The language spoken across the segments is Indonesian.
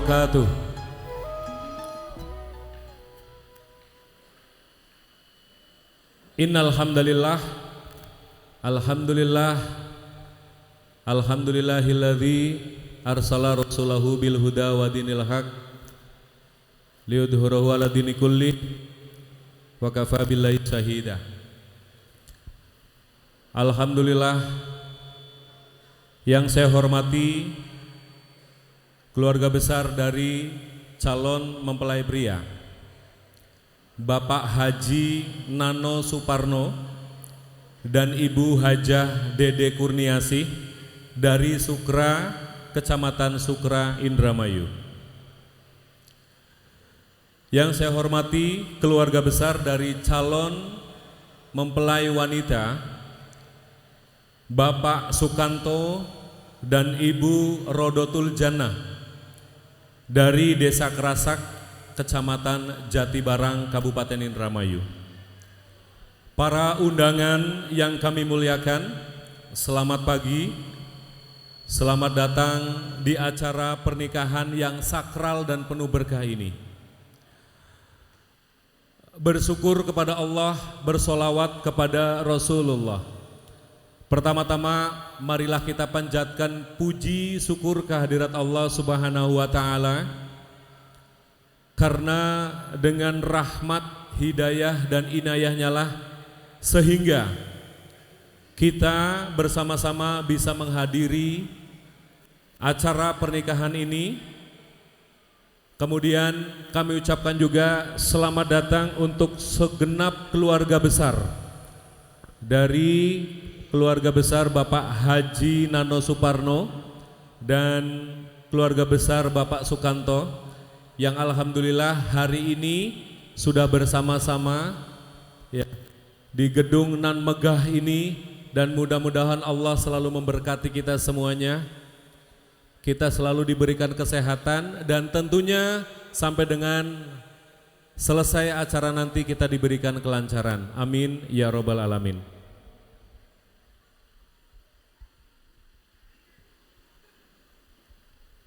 wabarakatuh. Innal hamdalillah, alhamdulillah, alhamdulillahilladzi arsala rasulahu bil huda wa dinil haq liyudhhirahu 'ala dini kulli wa kafa billahi syahida. Alhamdulillah, yang saya hormati keluarga besar dari calon mempelai pria Bapak Haji Nano Suparno dan Ibu Hajah Dede Kurniasih dari Sukra, Kecamatan Sukra, Indramayu. Yang saya hormati keluarga besar dari calon mempelai wanita Bapak Sukanto dan Ibu Rodotul Jannah dari Desa Kerasak, Kecamatan Jatibarang, Kabupaten Indramayu. Para undangan yang kami muliakan, selamat pagi, selamat datang di acara pernikahan yang sakral dan penuh berkah ini. Bersyukur kepada Allah, bersolawat kepada Rasulullah. Pertama-tama marilah kita panjatkan puji syukur kehadirat Allah Subhanahu wa Ta'ala, karena dengan rahmat, hidayah dan inayahnya lah sehingga kita bersama-sama bisa menghadiri acara pernikahan ini. Kemudian kami ucapkan juga selamat datang untuk segenap keluarga besar dari keluarga besar Bapak Haji Nano Suparno dan keluarga besar Bapak Sukanto, yang alhamdulillah hari ini sudah bersama-sama ya, di gedung nan megah ini, dan mudah-mudahan Allah selalu memberkati kita semuanya. Kita selalu diberikan kesehatan dan tentunya sampai dengan selesai acara nanti kita diberikan kelancaran. Amin ya robbal alamin.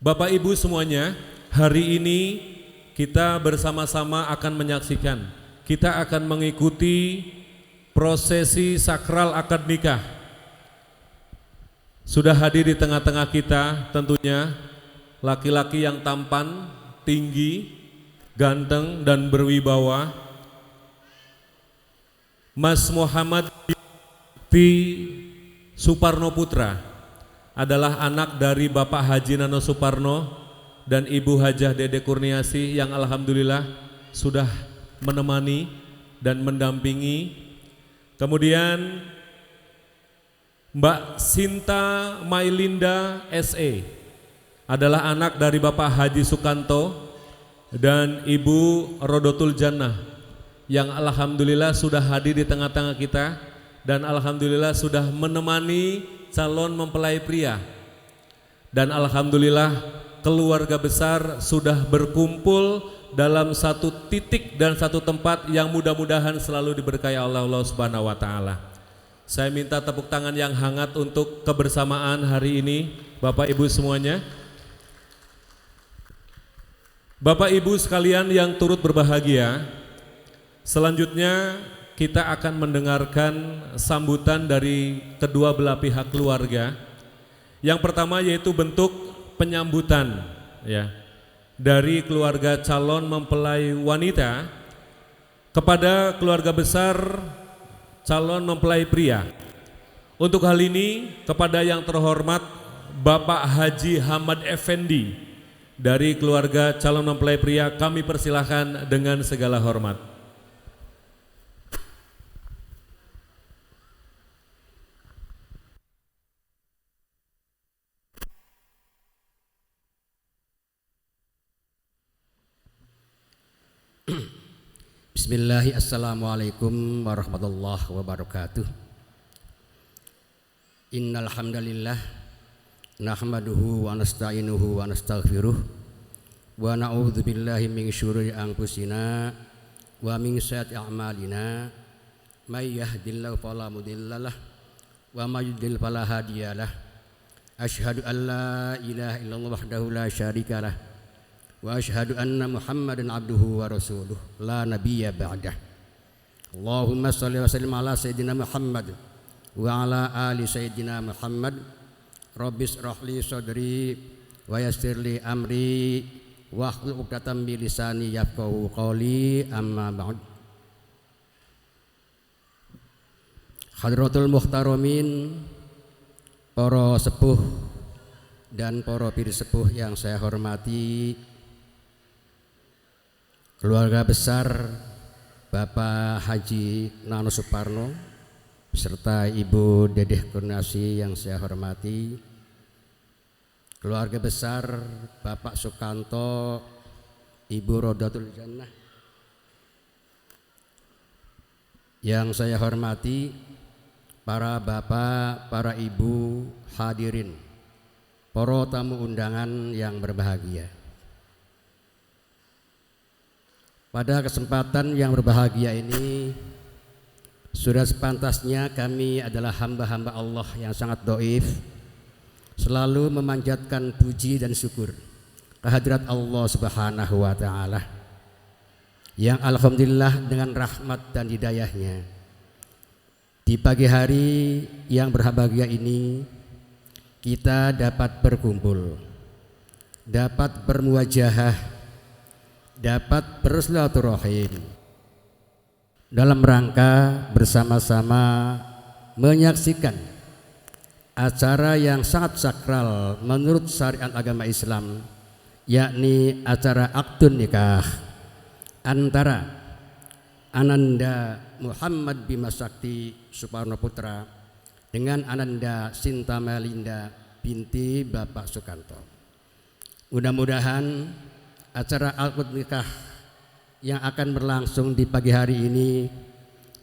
Bapak Ibu semuanya, hari ini kita bersama-sama akan menyaksikan, kita akan mengikuti prosesi sakral akad nikah. Sudah hadir di tengah-tengah kita tentunya laki-laki yang tampan, tinggi, ganteng dan berwibawa, Mas Muhammad Suparno Putra adalah anak dari Bapak Haji Nano Suparno dan Ibu Hajah Dede Kurniasih yang alhamdulillah sudah menemani dan mendampingi. Kemudian Mbak Sinta Mailinda SE adalah anak dari Bapak Haji Sukanto dan Ibu Rodotul Jannah yang alhamdulillah sudah hadir di tengah-tengah kita dan alhamdulillah sudah menemani calon mempelai pria. Dan alhamdulillah keluarga besar sudah berkumpul dalam satu titik dan satu tempat yang mudah-mudahan selalu diberkahi Allah Subhanahu wa Ta'ala. Saya minta tepuk tangan yang hangat untuk kebersamaan hari ini Bapak Ibu semuanya. Bapak Ibu sekalian yang turut berbahagia, selanjutnya kita akan mendengarkan sambutan dari kedua belah pihak keluarga. Yang pertama yaitu bentuk penyambutan ya dari keluarga calon mempelai wanita kepada keluarga besar calon mempelai pria. Untuk hal ini kepada yang terhormat Bapak Haji Hamad Effendi dari keluarga calon mempelai pria kami persilahkan dengan segala hormat. Bismillahirrahmanirrahim. Assalamualaikum warahmatullahi wabarakatuh. Innal hamdalillah nahmaduhu wa nasta'inuhu wa nastaghfiruh wa na'udzu billahi min syururi anfusina wa min sayyiati a'malina may yahdihillahu fala mudhillalah wa may yudlil fala hadiyalah. Asyhadu an la ilaha illallah wahdahu la syarikalah wa asyhadu anna Muhammadan abduhu wa rasuluh la nabiyya ba'dah. Allahumma shalli wa sallim ala sayyidina Muhammad wa ala ali sayyidina Muhammad. Rabbis rahli sadri wa yassirli amri wahlul 'uqdatam min lisani yafqahu qawli, amma ba'd. Hadratul muhtaramin, para sepuh dan para piri sepuh yang saya hormati, keluarga besar Bapak Haji Nano Suparno beserta Ibu Dedeh Kurniasi yang saya hormati, keluarga besar Bapak Sukanto, Ibu Rodatul Jannah yang saya hormati, para bapak, para ibu hadirin, para tamu undangan yang berbahagia. Pada kesempatan yang berbahagia ini, sudah sepantasnya kami adalah hamba-hamba Allah yang sangat dhaif, selalu memanjatkan puji dan syukur kehadirat Allah Subhanahu wa Ta'ala, yang alhamdulillah dengan rahmat dan hidayahnya di pagi hari yang berbahagia ini kita dapat berkumpul, dapat bermuwajahah, dapat bersilaturahim dalam rangka bersama-sama menyaksikan acara yang sangat sakral menurut syariat agama Islam, yakni acara akdun nikah antara Ananda Muhammad Bima Sakti Suparno Putra dengan Ananda Sinta Melinda binti Bapak Sukanto. Mudah-mudahan acara akad nikah yang akan berlangsung di pagi hari ini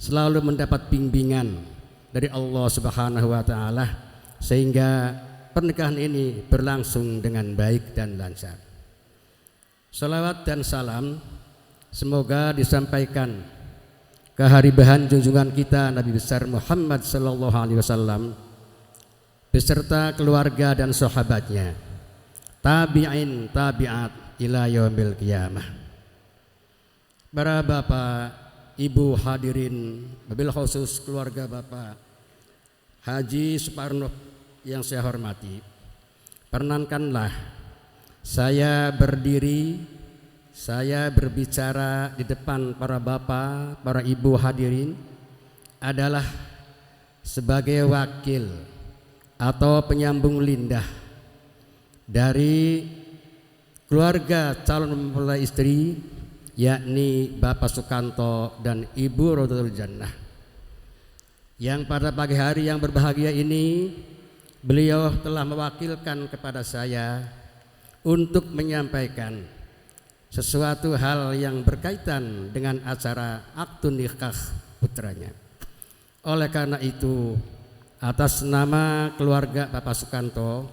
selalu mendapat bimbingan dari Allah Subhanahu wa Ta'ala, sehingga pernikahan ini berlangsung dengan baik dan lancar. Salawat dan salam semoga disampaikan ke haribahan junjungan kita Nabi besar Muhammad sallallahu alaihi wasallam beserta keluarga dan sahabatnya, tabi'in tabi'at ila yaumil qiyamah. Para bapak, ibu hadirin, wabil khusus keluarga Bapak Haji Suparno yang saya hormati, perkenankanlah saya berdiri, saya berbicara di depan para bapak, para ibu hadirin adalah sebagai wakil atau penyambung lidah dari keluarga calon mempelai istri, yakni Bapak Sukanto dan Ibu Rodatul Jannah, yang pada pagi hari yang berbahagia ini beliau telah mewakilkan kepada saya untuk menyampaikan sesuatu hal yang berkaitan dengan acara akad nikah putranya. Oleh karena itu, atas nama keluarga Bapak Sukanto,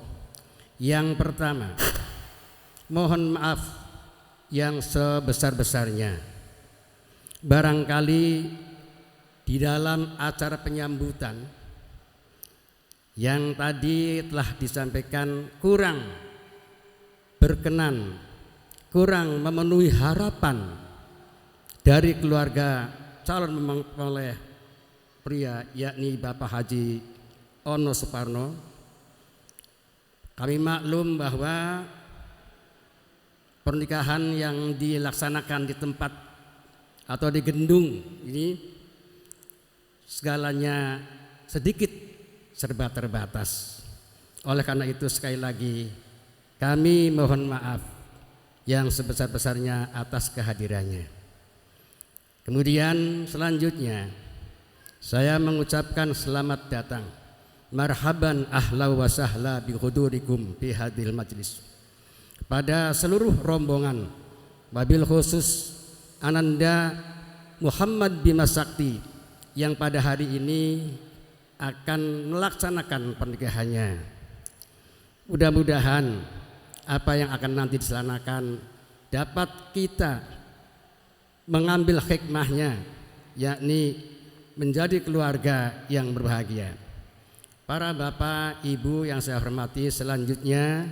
yang pertama mohon maaf yang sebesar-besarnya. Barangkali di dalam acara penyambutan yang tadi telah disampaikan kurang berkenan, kurang memenuhi harapan dari keluarga calon mempelai pria, yakni Bapak Haji Ono Suparno. Kami maklum bahwa pernikahan yang dilaksanakan di tempat atau di gendung ini segalanya sedikit serba terbatas. Oleh karena itu sekali lagi kami mohon maaf yang sebesar-besarnya atas kehadirannya. Kemudian selanjutnya saya mengucapkan selamat datang, marhaban ahla wa sahla bi hudurikum fi hadhil majlis, pada seluruh rombongan, wabil khusus Ananda Muhammad Bima Sakti yang pada hari ini akan melaksanakan pernikahannya. Mudah-mudahan apa yang akan nanti dilaksanakan dapat kita mengambil hikmahnya, yakni menjadi keluarga yang berbahagia. Para bapak, ibu yang saya hormati, selanjutnya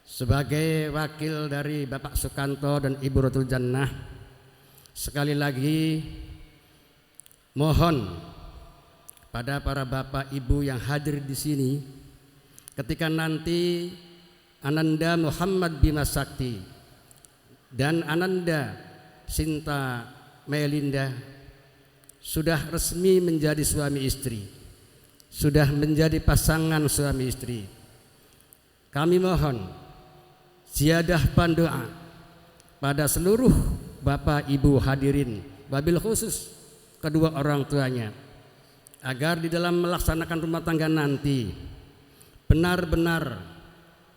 sebagai wakil dari Bapak Sukanto dan Ibu Rodatul Jannah, sekali lagi mohon pada para bapak ibu yang hadir di sini, ketika nanti Ananda Muhammad Bima Sakti dan Ananda Sinta Melinda sudah resmi menjadi suami istri, sudah menjadi pasangan suami istri, kami mohon ziyadah pandoa pada seluruh bapak ibu hadirin, wabil khusus kedua orang tuanya, agar di dalam melaksanakan rumah tangga nanti benar-benar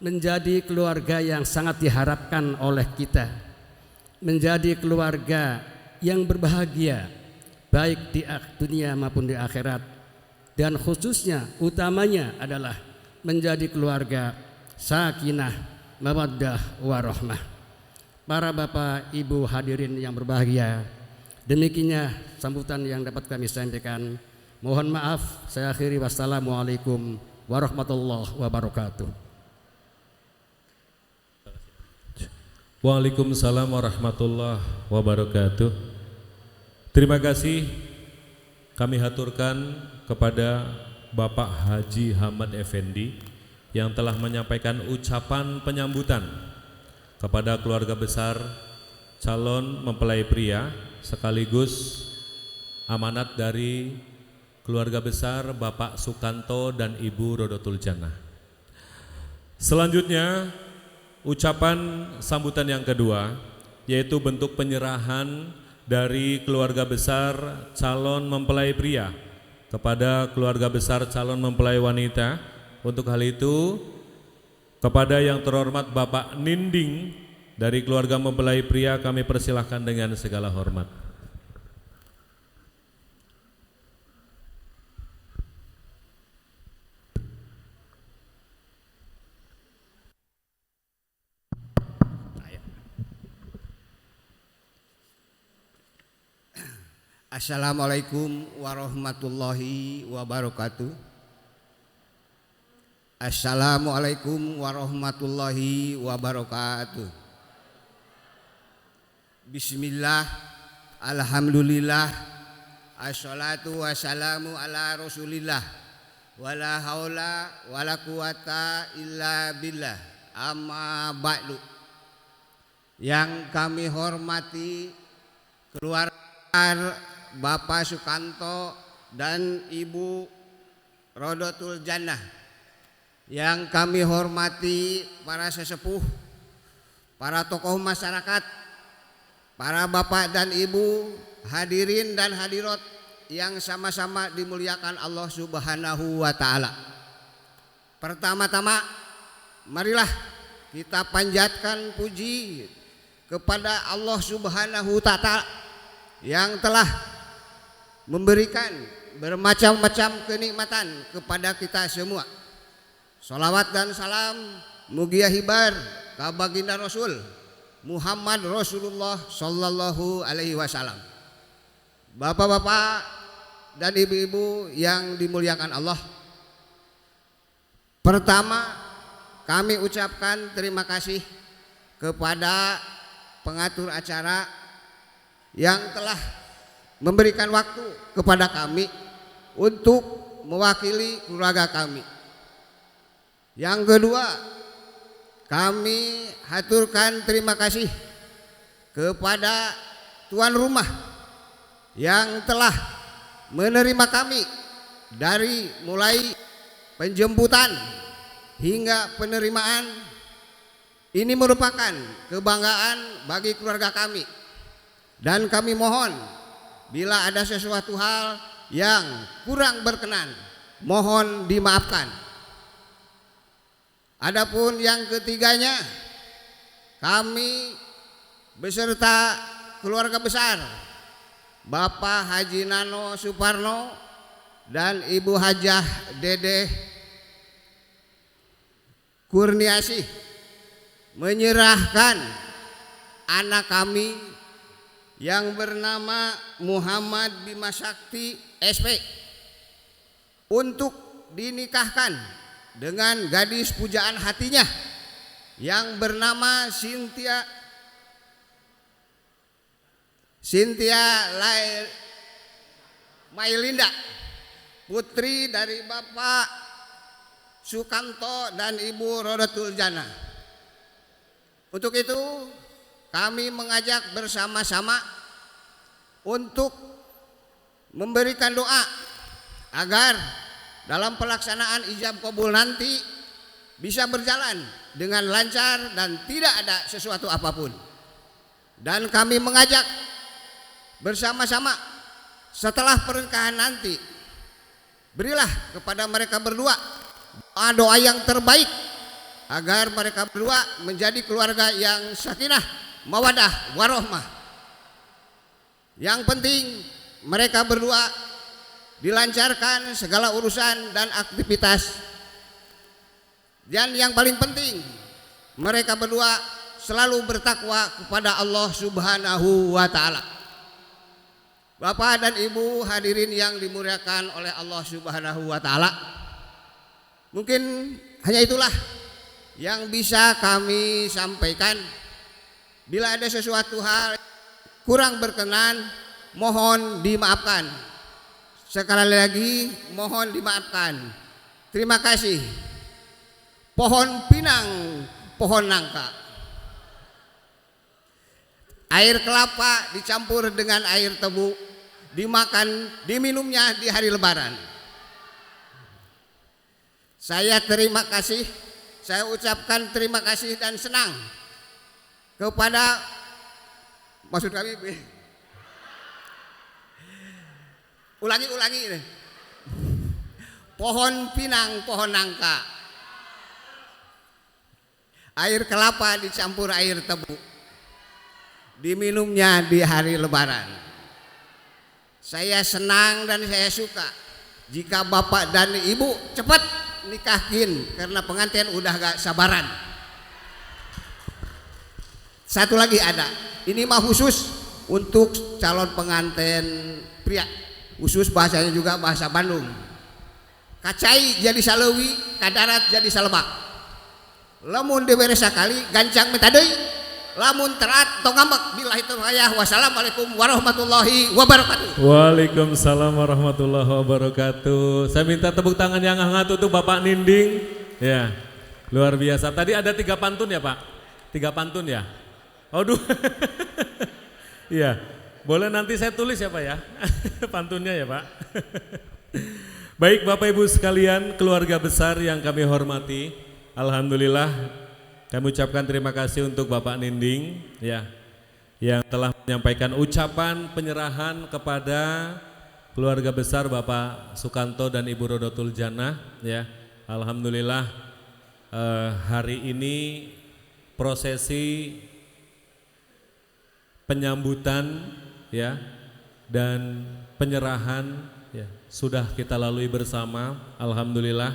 menjadi keluarga yang sangat diharapkan oleh kita, menjadi keluarga yang berbahagia baik di dunia maupun di akhirat, dan khususnya utamanya adalah menjadi keluarga sakinah mawaddah warahmah. Para bapak ibu hadirin yang berbahagia, demikiannya sambutan yang dapat kami sampaikan. Mohon maaf, saya akhiri. Wassalamualaikum warahmatullahi wabarakatuh. Waalaikumsalam warahmatullahi wabarakatuh. Terima kasih kami haturkan kepada Bapak Haji Hamad Effendi yang telah menyampaikan ucapan penyambutan kepada keluarga besar calon mempelai pria sekaligus amanat dari keluarga besar Bapak Sukanto dan Ibu Rodatul Jannah. Selanjutnya ucapan sambutan yang kedua, yaitu bentuk penyerahan dari keluarga besar calon mempelai pria kepada keluarga besar calon mempelai wanita. Untuk hal itu, kepada yang terhormat Bapak Ninding dari keluarga mempelai pria kami persilahkan dengan segala hormat. Assalamualaikum warahmatullahi wabarakatuh. Assalamualaikum warahmatullahi wabarakatuh. Bismillah, alhamdulillah, assalatu wassalamu ala rasulillah, wala haula wala quwata illa billah, amma ba'du. Yang kami hormati keluarga Bapak Sukanto dan Ibu Rodatul Jannah, yang kami hormati para sesepuh, para tokoh masyarakat, para bapak dan ibu, hadirin dan hadirat yang sama-sama dimuliakan Allah Subhanahu wa Ta'ala. Pertama-tama, marilah kita panjatkan puji kepada Allah Subhanahu wa Ta'ala yang telah memberikan bermacam-macam kenikmatan kepada kita semua. Salawat dan salam mugia hibar ka baginda Rasul Muhammad Rasulullah sallallahu alaihi wasallam. Bapak-bapak dan ibu-ibu yang dimuliakan Allah, pertama kami ucapkan terima kasih kepada pengatur acara yang telah memberikan waktu kepada kami untuk mewakili keluarga kami. Yang kedua, kami haturkan terima kasih kepada tuan rumah yang telah menerima kami dari mulai penjemputan hingga penerimaan. Ini merupakan kebanggaan bagi keluarga kami, dan kami mohon bila ada sesuatu hal yang kurang berkenan, mohon dimaafkan. Adapun yang ketiganya, kami beserta keluarga besar Bapak Haji Nano Suparno dan Ibu Hajah Dede Kurniasih menyerahkan anak kami yang bernama Muhammad Bima Sakti SP untuk dinikahkan dengan gadis pujaan hatinya yang bernama Cynthia Mailinda, putri dari Bapak Sukanto dan Ibu Rodatul Jannah. Untuk itu kami mengajak bersama-sama untuk memberikan doa agar dalam pelaksanaan ijab kabul nanti bisa berjalan dengan lancar dan tidak ada sesuatu apapun. Dan kami mengajak bersama-sama setelah pernikahan nanti, berilah kepada mereka berdua doa yang terbaik agar mereka berdua menjadi keluarga yang sakinah, mawadah, warohmah. Yang penting mereka berdua dilancarkan segala urusan dan aktivitas. Dan yang paling penting mereka berdua selalu bertakwa kepada Allah Subhanahu wa Ta'ala. Bapak dan Ibu hadirin yang dimuliakan oleh Allah Subhanahu wa Ta'ala, mungkin hanya itulah yang bisa kami sampaikan. Bila ada sesuatu hal kurang berkenan, mohon dimaafkan. Sekali lagi mohon dimaafkan. Terima kasih. Pohon pinang, pohon nangka. Air kelapa dicampur dengan air tebu, dimakan, diminumnya di hari Lebaran. Saya terima kasih, saya ucapkan terima kasih dan senang kepada, maksud kami, ulangi ini. Pohon pinang, pohon nangka. Air kelapa dicampur air tebu, diminumnya di hari Lebaran. Saya senang dan saya suka jika Bapak dan Ibu cepat nikahin karena pengantin udah gak sabaran. Satu lagi ada, ini mah khusus untuk calon pengantin pria, khusus bahasanya juga bahasa Bandung. Kacai jadi Salewi, kadarat jadi Salebak. Lamun diberi sakali gancang metadei, lamun terat tong ngambek. Billahi taufiq. Wassalamualaikum warahmatullahi wabarakatuh. Waalaikumsalam warahmatullahi wabarakatuh. Saya minta tepuk tangan yang hangat untuk Bapak Ninding. Ya, luar biasa. Tadi ada 3 pantun ya Pak? 3 pantun ya? Aduh. Iya, boleh nanti saya tulis ya Pak ya? Pantunnya ya Pak. Baik Bapak Ibu sekalian, keluarga besar yang kami hormati, alhamdulillah kami ucapkan terima kasih untuk Bapak Ninding ya, yang telah menyampaikan ucapan penyerahan kepada keluarga besar Bapak Sukanto dan Ibu Rodatul Jannah ya. Alhamdulillah hari ini prosesi penyambutan ya dan penyerahan ya sudah kita lalui bersama, alhamdulillah.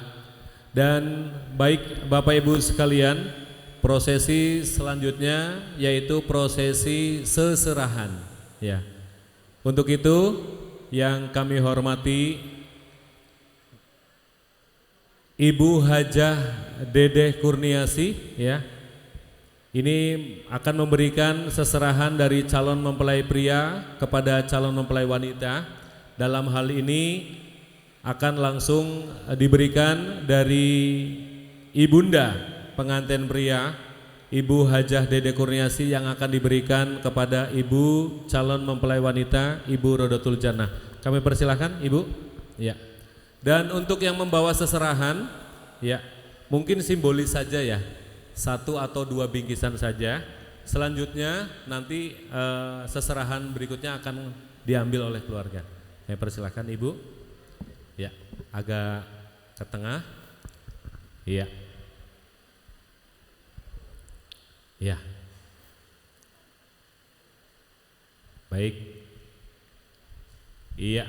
Dan baik Bapak Ibu sekalian, prosesi selanjutnya yaitu prosesi seserahan ya. Untuk itu yang kami hormati Ibu Hajah Dedeh Kurniasi ya. Ini akan memberikan seserahan dari calon mempelai pria kepada calon mempelai wanita. Dalam hal ini akan langsung diberikan dari ibunda pengantin pria, Ibu Hajah Dedeh Kurniasi, yang akan diberikan kepada Ibu calon mempelai wanita, Ibu Rodatul Jannah. Kami persilahkan Ibu. Ya. Dan untuk yang membawa seserahan, ya mungkin simbolis saja ya, 1 atau 2 bingkisan saja. Selanjutnya nanti seserahan berikutnya akan diambil oleh keluarga. Kami persilahkan Ibu. Ya, agak ke tengah. Iya. Ya. Baik. Iya.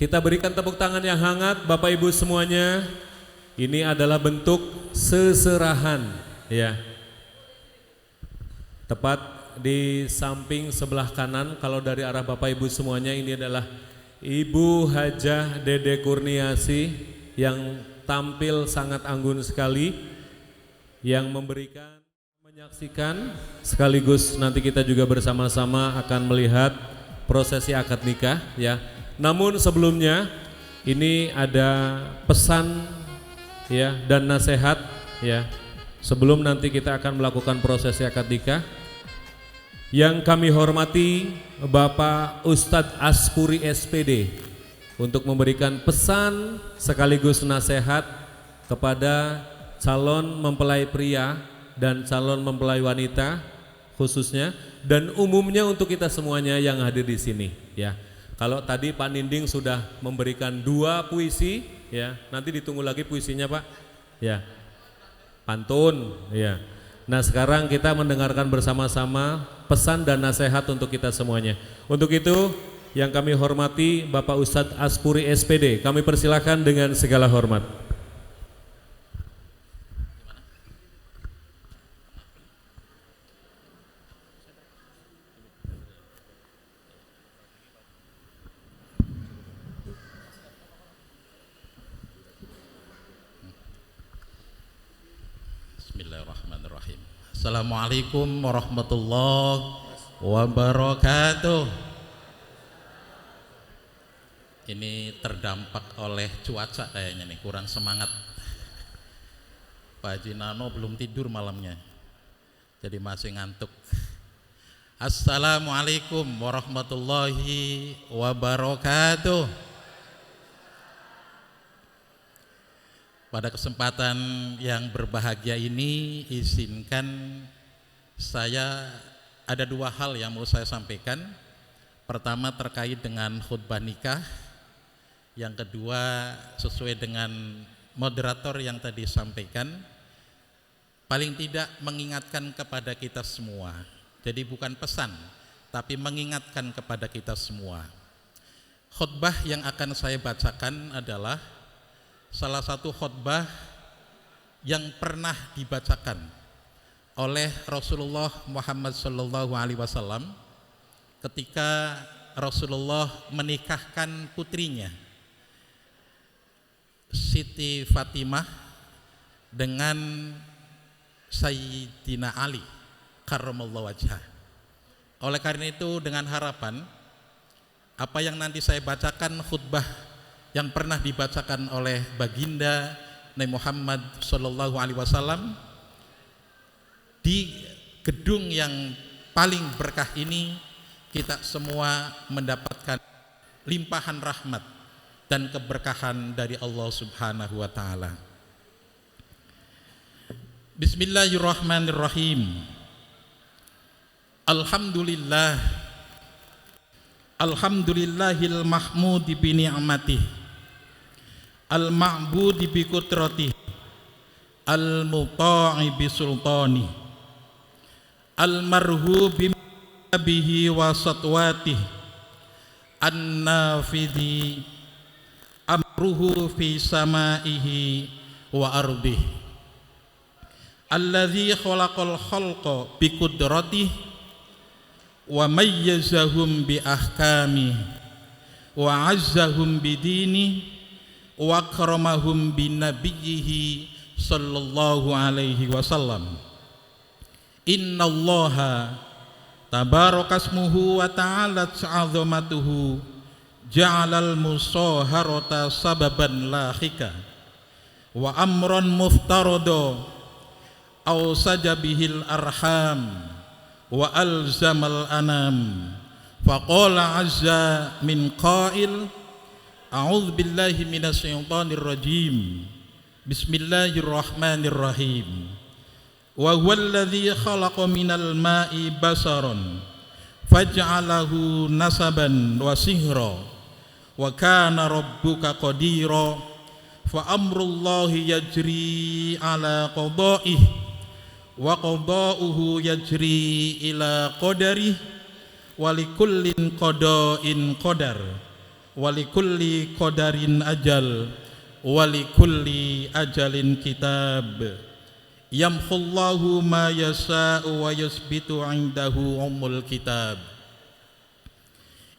Kita berikan tepuk tangan yang hangat Bapak Ibu semuanya. Ini adalah bentuk seserahan ya. Tepat di samping sebelah kanan, kalau dari arah Bapak Ibu semuanya, ini adalah Ibu Hajah Dedeh Kurniasi yang tampil sangat anggun sekali, yang memberikan menyaksikan sekaligus nanti kita juga bersama-sama akan melihat prosesi akad nikah ya. Namun sebelumnya ini ada pesan ya dan nasihat ya. Sebelum nanti kita akan melakukan prosesi akad nikah, yang kami hormati Bapak Ustadz Aspuri SPD untuk memberikan pesan sekaligus nasihat kepada calon mempelai pria dan calon mempelai wanita khususnya dan umumnya untuk kita semuanya yang hadir di sini ya. Kalau tadi Pak Ninding sudah memberikan 2 puisi ya, nanti ditunggu lagi puisinya Pak ya, pantun ya. Nah sekarang kita mendengarkan bersama-sama pesan dan nasihat untuk kita semuanya. Untuk itu yang kami hormati Bapak Ustadz Aspuri SPD, kami persilahkan dengan segala hormat. Bismillahirrahmanirrahim. Assalamualaikum warahmatullahi wabarakatuh. Ini terdampak oleh cuaca kayaknya nih, kurang semangat. Pak Haji Nano belum tidur malamnya, jadi masih ngantuk. Assalamualaikum warahmatullahi wabarakatuh. Pada kesempatan yang berbahagia ini, izinkan saya ada 2 hal yang mau saya sampaikan. Pertama terkait dengan khutbah nikah, yang kedua sesuai dengan moderator yang tadi sampaikan, paling tidak mengingatkan kepada kita semua. Jadi bukan pesan, tapi mengingatkan kepada kita semua. Khutbah yang akan saya bacakan adalah salah satu khutbah yang pernah dibacakan oleh Rasulullah Muhammad SAW ketika Rasulullah menikahkan putrinya Siti Fatimah dengan Sayyidina Ali karramallahu wajhah. Oleh karena itu dengan harapan apa yang nanti saya bacakan khutbah yang pernah dibacakan oleh baginda Nabi Muhammad SAW di gedung yang paling berkah ini, kita semua mendapatkan limpahan rahmat dan keberkahan dari Allah Subhanahu wa taala. Bismillahirrahmanirrahim. Alhamdulillahil mahmudi bi ni'matih, al-ma'budi bi qudratihi, al-muta'i bi sultani, al-marhubi bihi wa satwatihi, an-nafidhi amruhu fi samaihi wa ardihi, alladhi khalaqal khalqa bi qudratihi wa mayyazahum bi ahkami wa azzahum bi dini wa akramahum bi nabiyhi sallallahu alaihi wasallam. Innallaha tabarakasmuhu wa ta'alat 'azamatuhu ja'alal musaharata sababan lahika wa amran muftarada aw sajabihil arham wa alzamal anam faqala azza min qail a'udzu billahi minasyaitonir rajim bismillahirrahmanirrahim wa huwallazi khalaqa minal ma'i basaran faj'alahu nasaban wa sihra wa kana rabbuka qadira fa amrullahi yajri ala qada'ihi wa qada'uhu yajri ila qadari walikullin qada'in qadar walikulli qadarin ajal walikulli ajalin kitab yamhullahu ma yasha'u wa yusbitu 'indahu ummul kitab.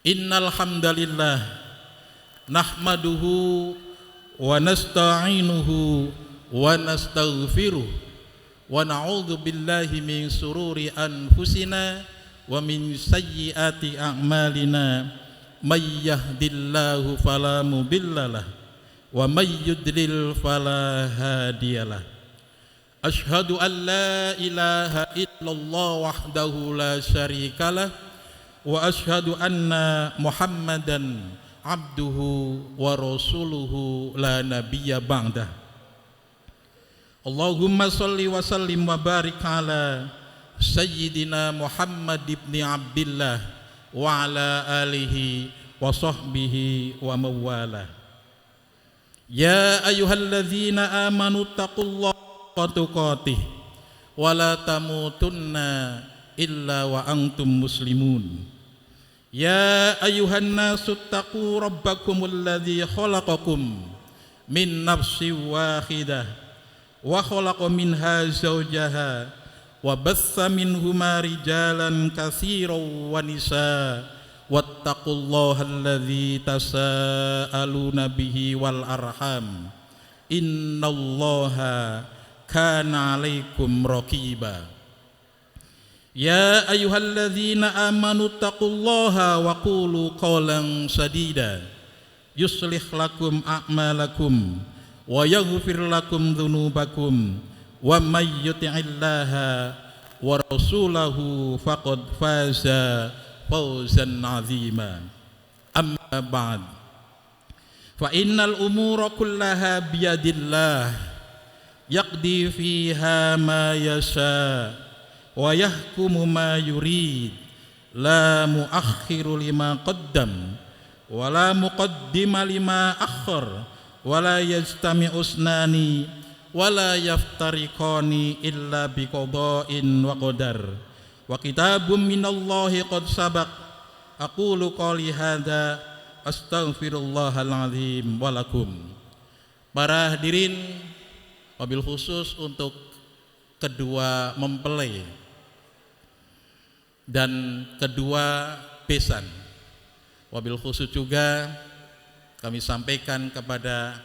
Innal hamdalillah nahmaduhu wa nasta'inuhu wa nastaghfiruh wa na'udzu billahi min sururi anfusina wa min sayyiati a'malina may yahdihillahu fala mudhillalah wa may yudlil fala hadiyalah. Asyhadu an la ilaha illallah wahdahu la syarikalah wa asyhadu anna Muhammadan abduhu wa rasuluhu la nabiyya ba'dah. Allahumma salli wa sallim wa barik ala sayyidina Muhammad ibn Abdillah wa ala alihi wa sahbihi wa mawala. Ya ayyuhalladzina amanu taqullaha haqqa tuqatih wa la tamutunna illa wa antum muslimun. Ya ayyuhan nasu taqu rabbakumul ladzi khalaqakum min nafsin wahidah wa khalaqa minha zawjaha wa bassa minhuma rijalan katsiran wa nisaa wattaqullaha alladzi tasaaluna bihi wal arham innallaha kana 'alaikum raqiba. Ya ayyuhalladzina amanu taqullaha wa qulu qawlan sadida yuslih lakum a'malakum wa yaghfir lakum dzunubakum wa may yuti'illaha wa rasulahu faqad faza fawzan 'azima. Amma ba'd, fa innal umura kullaha biyadillah yaqdi fiha ma yasha wa yahkumu ma yurid la muakhiru lima qaddam wa la muqaddima lima akhar wa la yajtami'u usnani wa la yaftariqani illa biqada'in wa qadar wa kitabun minallahi qad sabaq. Aqulu qali hadza astaghfirullahal azim wa lakum. Para hadirin, wabil khusus untuk kedua mempelai dan kedua besan, wabil khusus juga kami sampaikan kepada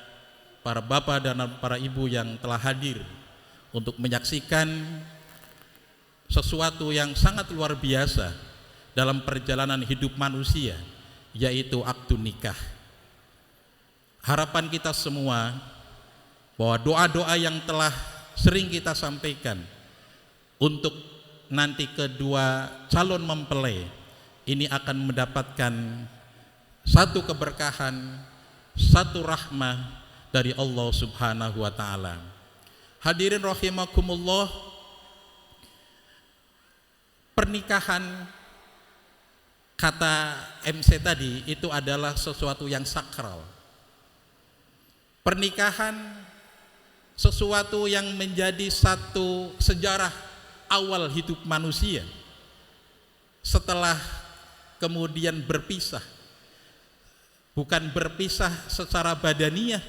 para bapak dan para ibu yang telah hadir untuk menyaksikan sesuatu yang sangat luar biasa dalam perjalanan hidup manusia, yaitu akdu nikah. Harapan kita semua bahwa doa-doa yang telah sering kita sampaikan untuk nanti kedua calon mempelai ini akan mendapatkan satu keberkahan, satu rahmah dari Allah Subhanahu wa taala. Hadirin rahimakumullah, pernikahan kata MC tadi itu adalah sesuatu yang sakral. Pernikahan sesuatu yang menjadi satu sejarah awal hidup manusia setelah kemudian berpisah. Bukan berpisah secara badaniyah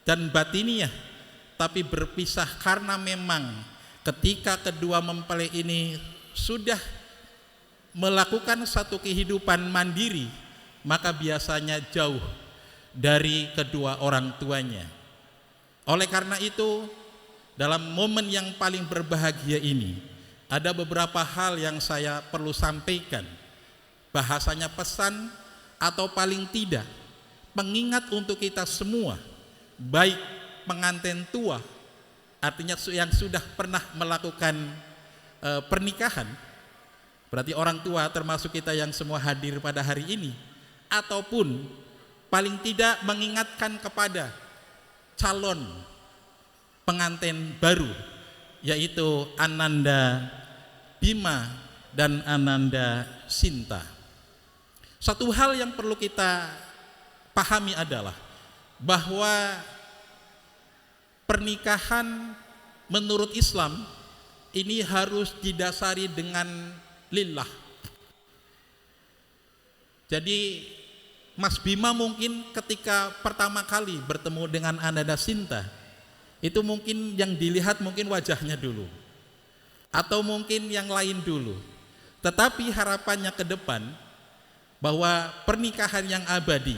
dan batiniyah, tapi berpisah karena memang ketika kedua mempelai ini sudah melakukan satu kehidupan mandiri, maka biasanya jauh dari kedua orang tuanya. Oleh karena itu, dalam momen yang paling berbahagia ini, ada beberapa hal yang saya perlu sampaikan. Bahasanya pesan atau paling tidak pengingat untuk kita semua, baik pengantin tua, artinya yang sudah pernah melakukan pernikahan, berarti orang tua termasuk kita yang semua hadir pada hari ini, ataupun paling tidak mengingatkan kepada calon pengantin baru, yaitu Ananda Bima dan Ananda Sinta. Satu hal yang perlu kita pahami adalah bahwa pernikahan menurut Islam ini harus didasari dengan lillah. Jadi Mas Bima mungkin ketika pertama kali bertemu dengan Ananda Sinta, itu mungkin yang dilihat mungkin wajahnya dulu, atau mungkin yang lain dulu. Tetapi harapannya ke depan bahwa pernikahan yang abadi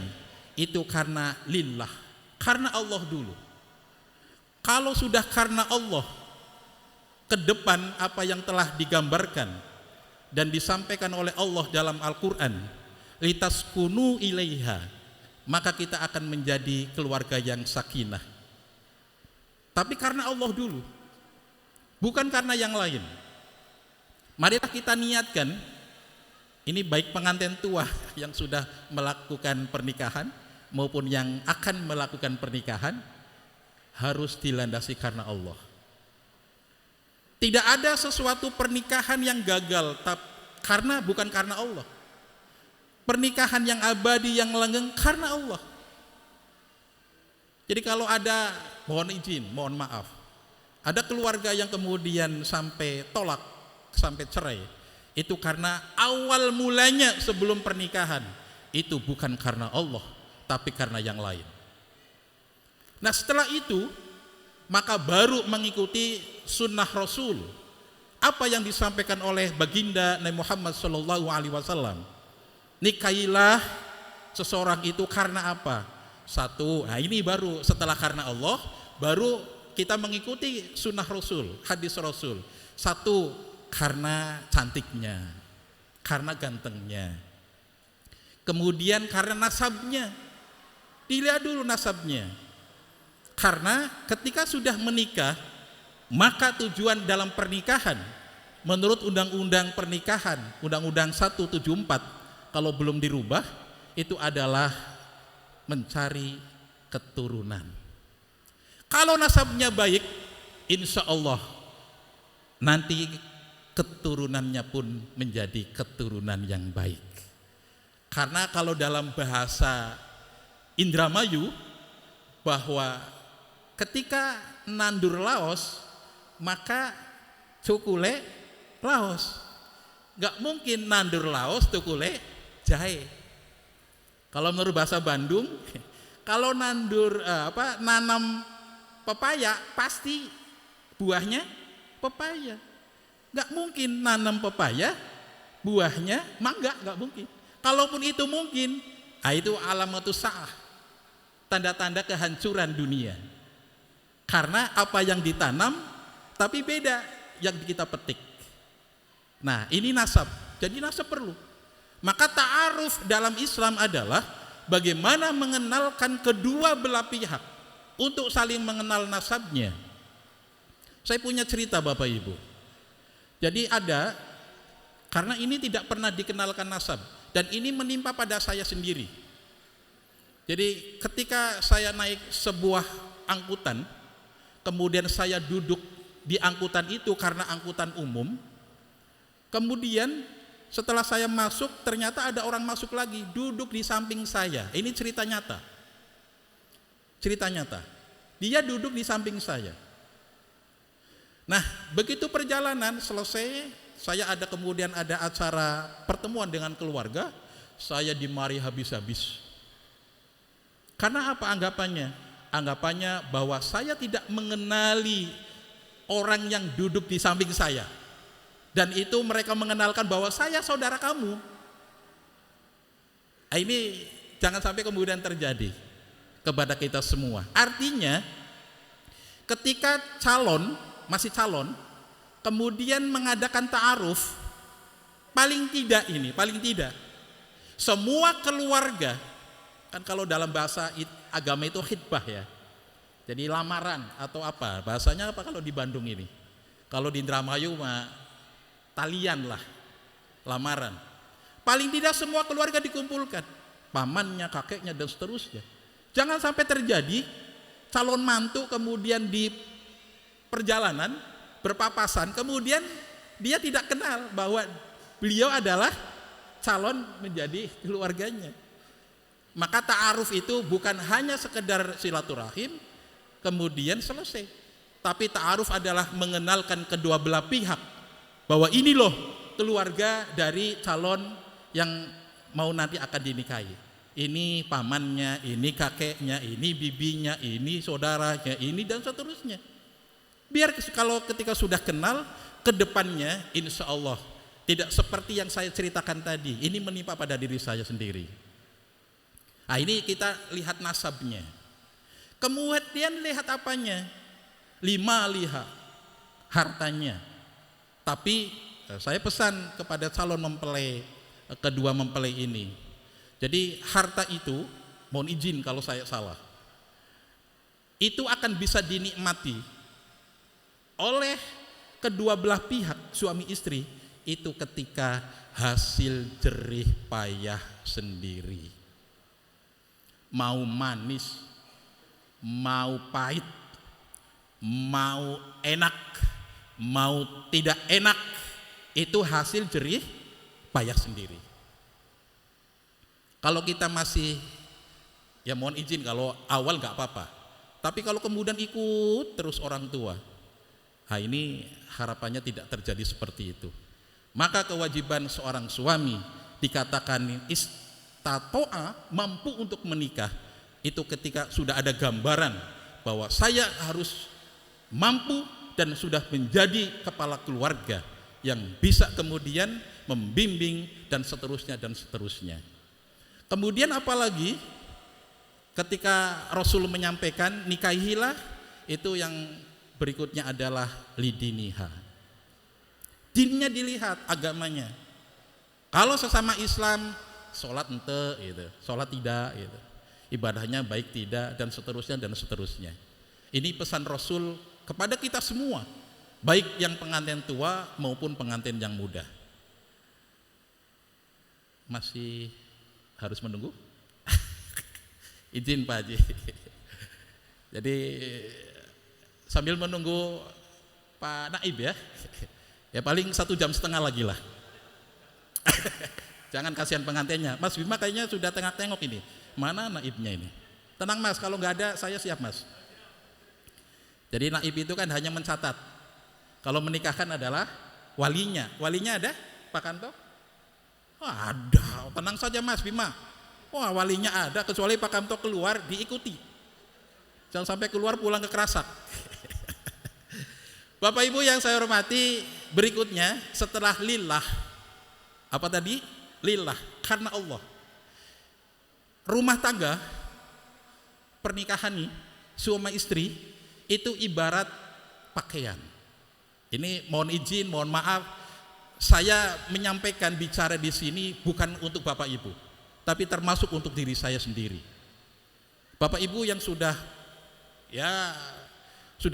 itu karena lillah, karena Allah dulu. Kalau sudah karena Allah, ke depan apa yang telah digambarkan dan disampaikan oleh Allah dalam Al-Quran, litaskunu ilaiha, maka kita akan menjadi keluarga yang sakinah. Tapi karena Allah dulu, bukan karena yang lain. Marilah kita niatkan, ini baik pengantin tua yang sudah melakukan pernikahan maupun yang akan melakukan pernikahan, harus dilandasi karena Allah. Tidak ada sesuatu pernikahan yang gagal bukan karena Allah. Pernikahan yang abadi, yang langgeng karena Allah. Jadi kalau ada, mohon maaf, ada keluarga yang kemudian sampai tolak, sampai cerai, itu karena awal mulanya sebelum pernikahan itu bukan karena Allah, tapi karena yang lain. Nah setelah itu maka baru mengikuti sunnah Rasul, apa yang disampaikan oleh baginda Nabi Muhammad SAW. Nikahilah seseorang itu karena apa? Satu, nah ini baru setelah karena Allah, baru kita mengikuti sunnah Rasul, hadis Rasul. Satu, karena cantiknya, karena gantengnya. Kemudian karena nasabnya, dilihat dulu nasabnya. Karena ketika sudah menikah, maka tujuan dalam pernikahan menurut undang-undang pernikahan, undang-undang 174, kalau belum dirubah, itu adalah mencari keturunan. Kalau nasabnya baik, insya Allah nanti keturunannya pun menjadi keturunan yang baik. Karena kalau dalam bahasa Indramayu, bahwa ketika nandur laos, maka cukule laos. Gak mungkin nandur laos cukule jahe. Kalau menurut bahasa Bandung, kalau nanam pepaya pasti buahnya pepaya. Gak mungkin nanam pepaya buahnya mangga, gak mungkin. Kalaupun itu mungkin, itu alamatus sa'ah, tanda-tanda kehancuran dunia. Karena apa yang ditanam tapi beda yang kita petik. Nah ini nasab, jadi nasab perlu. Maka ta'aruf dalam Islam adalah bagaimana mengenalkan kedua belah pihak untuk saling mengenal nasabnya. Saya punya cerita Bapak Ibu. Jadi karena ini tidak pernah dikenalkan nasab, dan ini menimpa pada saya sendiri. Jadi ketika saya naik sebuah angkutan, kemudian saya duduk di angkutan itu karena angkutan umum, kemudian setelah saya masuk, ternyata ada orang masuk lagi, duduk di samping saya. Ini cerita nyata. Cerita nyata. Dia duduk di samping saya. Nah, begitu perjalanan selesai, saya kemudian ada acara pertemuan dengan keluarga, saya dimari habis-habis. Karena apa anggapannya? Anggapannya bahwa saya tidak mengenali orang yang duduk di samping saya. Dan itu mereka mengenalkan bahwa saya saudara kamu. Ini jangan sampai kemudian terjadi kepada kita semua. Artinya ketika masih calon, kemudian mengadakan ta'aruf, paling tidak semua keluarga, kan kalau dalam bahasa agama itu khitbah ya, jadi lamaran atau apa, bahasanya apa kalau di Bandung ini, kalau di Indramayu talian lah, lamaran. Paling tidak semua keluarga dikumpulkan, pamannya, kakeknya dan seterusnya. Jangan sampai terjadi calon mantu kemudian di perjalanan berpapasan, kemudian dia tidak kenal bahwa beliau adalah calon menjadi keluarganya. Maka ta'aruf itu bukan hanya sekedar silaturahim kemudian selesai, tapi ta'aruf adalah mengenalkan kedua belah pihak bahwa ini loh keluarga dari calon yang mau nanti akan dinikahi. Ini pamannya, ini kakeknya, ini bibinya, ini saudaranya, ini dan seterusnya. Biar kalau ketika sudah kenal, ke depannya insya Allah tidak seperti yang saya ceritakan tadi. Ini menimpa pada diri saya sendiri. Nah ini kita lihat nasabnya. Kemudian lihat apanya? 5 lihat. hartanya. Tapi saya pesan kepada calon mempelai, kedua mempelai ini. Jadi harta itu, mohon izin kalau saya salah, itu akan bisa dinikmati oleh kedua belah pihak suami istri itu ketika hasil jerih payah sendiri. Mau manis, mau pahit, mau enak, mau tidak enak, itu hasil jerih payah sendiri. Kalau kita masih, ya mohon izin kalau awal gak apa-apa, tapi kalau kemudian ikut terus orang tua, nah ini harapannya tidak terjadi seperti itu. Maka kewajiban seorang suami dikatakan istato'a, mampu untuk menikah, itu ketika sudah ada gambaran bahwa saya harus mampu dan sudah menjadi kepala keluarga yang bisa kemudian membimbing dan seterusnya dan seterusnya. Kemudian apalagi ketika Rasul menyampaikan nikahilah, itu yang berikutnya adalah lidiniha. Dinnya dilihat, agamanya. Kalau sesama Islam, sholat ente, gitu, sholat tidak, gitu, ibadahnya baik tidak, dan seterusnya dan seterusnya. Ini pesan Rasul kepada kita semua, baik yang pengantin tua maupun pengantin yang muda. Masih harus menunggu? Izin Pak Haji. Jadi sambil menunggu Pak Naib ya, ya paling 1,5 jam lagi lah. Jangan kasihan pengantinnya. Mas Bima kayaknya sudah tengok ini. Mana naibnya ini? Tenang Mas, kalau nggak ada saya siap Mas. Jadi naib itu kan hanya mencatat. Kalau menikahkan adalah walinya. Walinya ada Pak Kanto? Ada, tenang saja Mas Bima. Wah walinya ada, kecuali Pak Kanto keluar diikuti. Jangan sampai keluar pulang kekerasak. Bapak Ibu yang saya hormati, berikutnya setelah lillah, apa tadi? Lillah, karena Allah. Rumah tangga, pernikahan nih, suami istri, itu ibarat pakaian. Ini mohon izin, mohon maaf, saya menyampaikan bicara di sini bukan untuk Bapak Ibu, tapi termasuk untuk diri saya sendiri. Bapak Ibu yang sudah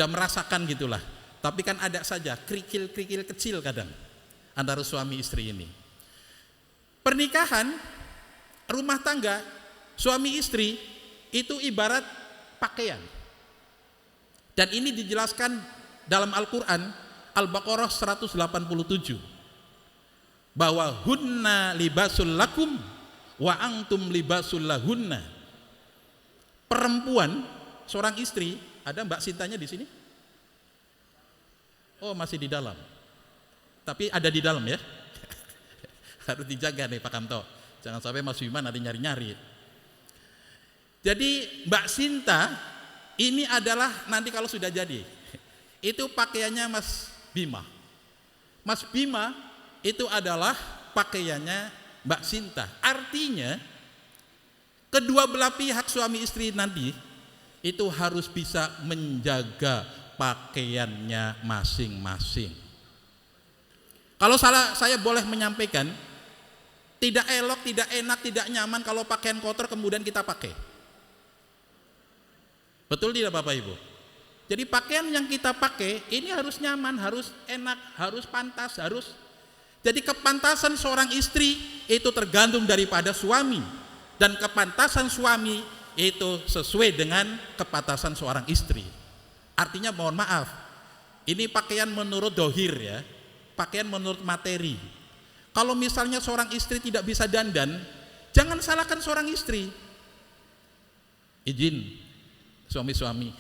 merasakan gitulah. Tapi kan ada saja kerikil-kerikil kecil kadang antara suami istri ini. Pernikahan, rumah tangga, suami istri itu ibarat pakaian. Dan ini dijelaskan dalam Al-Quran, Al-Baqarah 187, bahwa hunna libasul lakum wa antum libasul lahunna. Perempuan, seorang istri, ada Mbak Sintanya di sini? Oh masih di dalam, tapi ada di dalam ya. Harus dijaga nih Pak Kamto, jangan sampai Mas Bima nanti nyari-nyari. Jadi Mbak Sinta ini adalah nanti kalau sudah jadi, itu pakaiannya Mas Bima. Mas Bima itu adalah pakaiannya Mbak Sinta. Artinya kedua belah pihak suami istri nanti itu harus bisa menjaga pakaiannya masing-masing. Kalau saya boleh menyampaikan, tidak elok, tidak enak, tidak nyaman kalau pakaian kotor kemudian kita pakai. Betul tidak Bapak Ibu? Jadi pakaian yang kita pakai ini harus nyaman, harus enak, harus pantas, harus. Jadi kepantasan seorang istri itu tergantung daripada suami, dan kepantasan suami itu sesuai dengan kepantasan seorang istri. Artinya mohon maaf, ini pakaian menurut dohir ya, pakaian menurut materi. Kalau misalnya seorang istri tidak bisa dandan, jangan salahkan seorang istri. Izin suami-suami.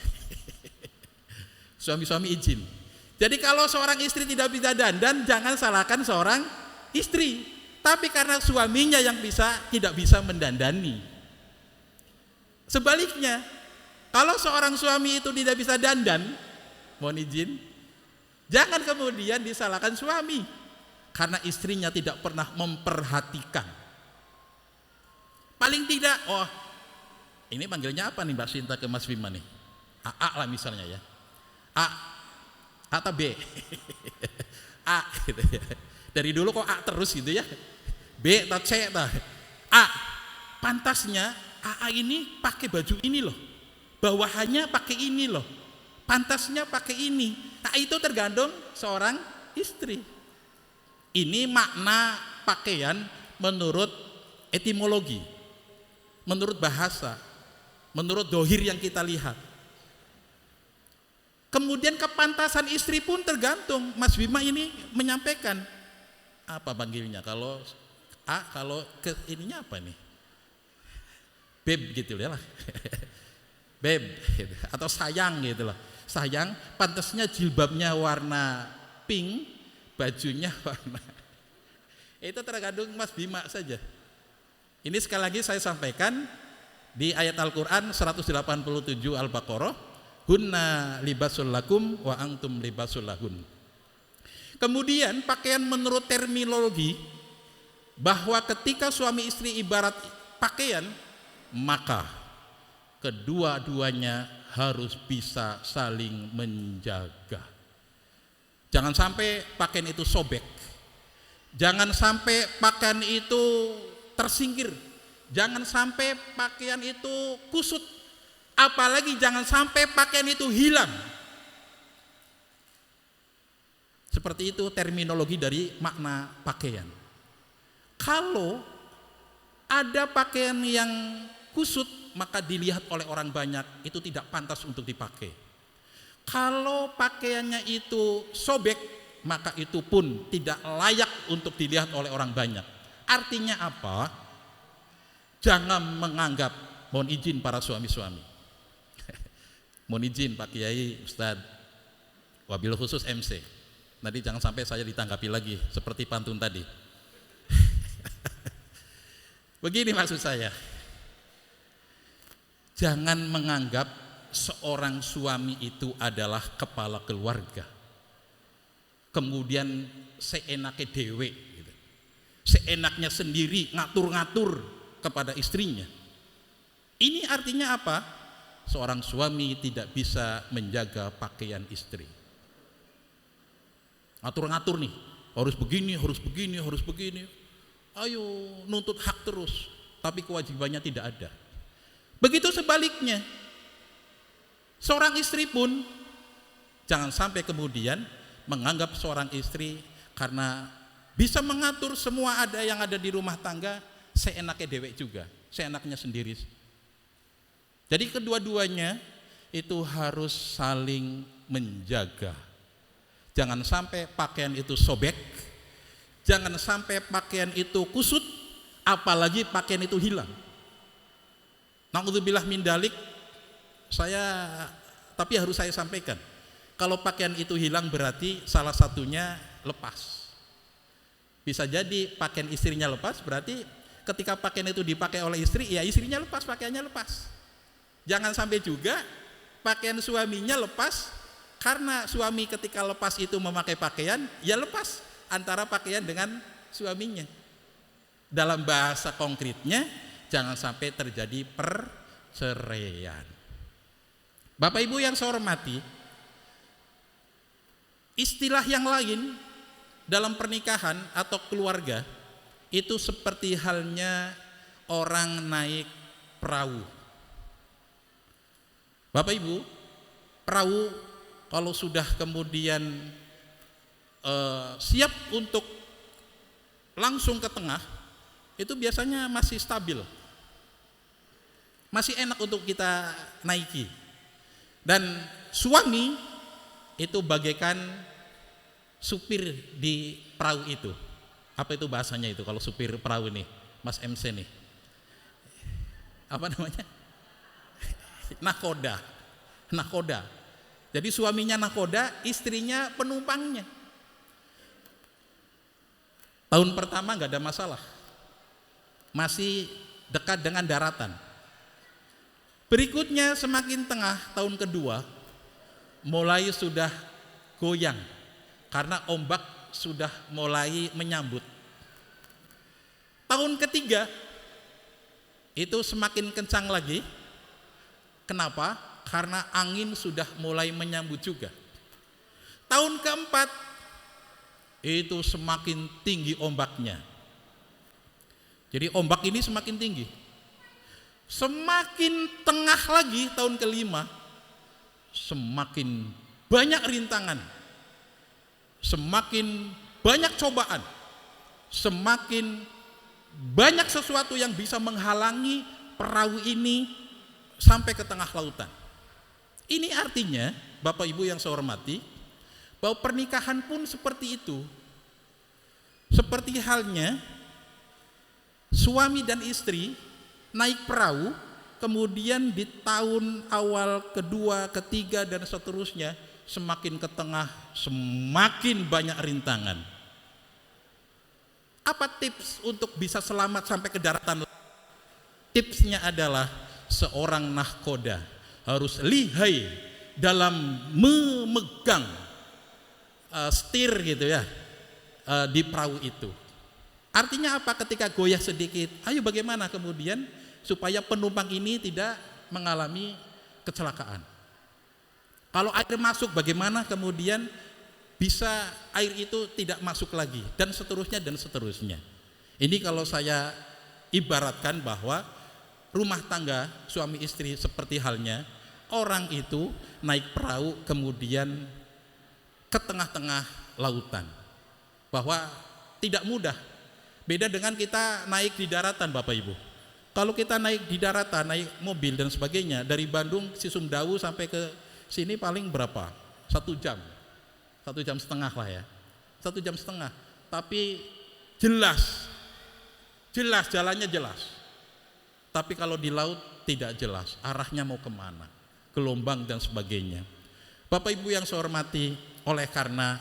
Suami-suami izin. Jadi kalau seorang istri tidak bisa dandan, jangan salahkan seorang istri. Tapi karena suaminya yang tidak bisa mendandani. Sebaliknya, kalau seorang suami itu tidak bisa dandan, mohon izin, jangan kemudian disalahkan suami karena istrinya tidak pernah memperhatikan. Paling tidak, oh ini panggilnya apa nih Mbak Sinta ke Mas Bima nih? AA lah misalnya ya. A, A atau B? A gitu ya. Dari dulu kok A terus gitu ya. B atau C atau A. Pantasnya AA ini pakai baju ini loh. Bawahannya pakai ini loh. Pantasnya pakai ini. Nah, itu tergantung seorang istri. Ini makna pakaian menurut etimologi, menurut bahasa, menurut dohir yang kita lihat. Kemudian kepantasan istri pun tergantung. Mas Bima ini menyampaikan apa panggilnya kalau A, kalau ke ininya apa nih? Beb gitu ya lah. Beb gitu. Atau sayang gitu loh. Sayang, pantasnya jilbabnya warna pink, bajunya warna. Itu tergantung Mas Bima saja. Ini sekali lagi saya sampaikan di ayat Al-Qur'an 187 Al-Baqarah, hunna libasul lakum wa antum libasul lahun. Kemudian pakaian menurut terminologi bahwa ketika suami istri ibarat pakaian, maka kedua-duanya harus bisa saling menjaga. Jangan sampai pakaian itu sobek. Jangan sampai pakaian itu tersingkir. Jangan sampai pakaian itu kusut. Apalagi jangan sampai pakaian itu hilang. Seperti itu terminologi dari makna pakaian. Kalau ada pakaian yang kusut, maka dilihat oleh orang banyak, itu tidak pantas untuk dipakai. Kalau pakaiannya itu sobek, maka itu pun tidak layak untuk dilihat oleh orang banyak. Artinya apa? Jangan menganggap, mohon izin para suami-suami, mohon izin Pak Kiai, Ustadz, wabil khusus MC, nanti jangan sampai saya ditanggapi lagi seperti pantun tadi. Begini maksud saya, jangan menganggap seorang suami itu adalah kepala keluarga, kemudian seenaknya dewe, gitu. Seenaknya sendiri ngatur-ngatur kepada istrinya. Ini artinya apa? Seorang suami tidak bisa menjaga pakaian istri. Ngatur-ngatur nih, harus begini, harus begini, harus begini. Ayo nuntut hak terus, tapi kewajibannya tidak ada. Begitu sebaliknya, seorang istri pun jangan sampai kemudian menganggap seorang istri karena bisa mengatur semua yang ada di rumah tangga seenaknya dewek juga, seenaknya sendiri. Jadi kedua-duanya itu harus saling menjaga. Jangan sampai pakaian itu sobek, jangan sampai pakaian itu kusut, apalagi pakaian itu hilang. Na'udzubillah min dalik, tapi harus saya sampaikan, kalau pakaian itu hilang berarti salah satunya lepas. Bisa jadi pakaian istrinya lepas, berarti ketika pakaian itu dipakai oleh istri, ya istrinya lepas, pakaiannya lepas. Jangan sampai juga pakaian suaminya lepas, karena suami ketika lepas itu memakai pakaian, ya lepas antara pakaian dengan suaminya. Dalam bahasa konkretnya, jangan sampai terjadi perceraian. Bapak Ibu yang saya hormati, istilah yang lain dalam pernikahan atau keluarga itu seperti halnya orang naik perahu. Bapak Ibu, perahu kalau sudah kemudian siap untuk langsung ke tengah, itu biasanya masih stabil, masih enak untuk kita naiki. Dan suami itu bagaikan supir di perahu itu. Apa itu bahasanya itu kalau supir perahu nih, Mas MC nih? Apa namanya? Nakoda. Jadi suaminya nakoda, istrinya penumpangnya. Tahun pertama nggak ada masalah, masih dekat dengan daratan. Berikutnya semakin tengah, tahun kedua mulai sudah goyang karena ombak sudah mulai menyambut. Tahun ketiga itu semakin kencang lagi. Kenapa? Karena angin sudah mulai menyambut juga. Tahun keempat itu semakin tinggi ombaknya. Jadi ombak ini semakin tinggi. Semakin tengah lagi tahun kelima, semakin banyak rintangan, semakin banyak cobaan, semakin banyak sesuatu yang bisa menghalangi perahu ini sampai ke tengah lautan. Ini artinya, Bapak Ibu yang saya hormati, bahwa pernikahan pun seperti itu. Seperti halnya suami dan istri naik perahu, kemudian di tahun awal, kedua, ketiga, dan seterusnya, semakin ke tengah, semakin banyak rintangan. Apa tips untuk bisa selamat sampai ke daratan? Tipsnya adalah seorang nahkoda harus lihai dalam memegang setir gitu ya, di perahu itu. Artinya apa? Ketika goyah sedikit, ayo bagaimana kemudian supaya penumpang ini tidak mengalami kecelakaan. Kalau air masuk, bagaimana kemudian bisa air itu tidak masuk lagi, dan seterusnya dan seterusnya. Ini kalau saya ibaratkan bahwa rumah tangga suami istri seperti halnya orang itu naik perahu kemudian ke tengah-tengah lautan, bahwa tidak mudah. Beda dengan kita naik di daratan, Bapak Ibu. Kalau kita naik di daratan, naik mobil dan sebagainya, dari Bandung Sisumdawu sampai ke sini paling berapa? 1 jam, 1 jam setengah lah ya, 1 jam setengah. Tapi jelas jalannya jelas. Tapi kalau di laut tidak jelas, arahnya mau kemana, gelombang dan sebagainya. Bapak Ibu yang saya hormati, oleh karena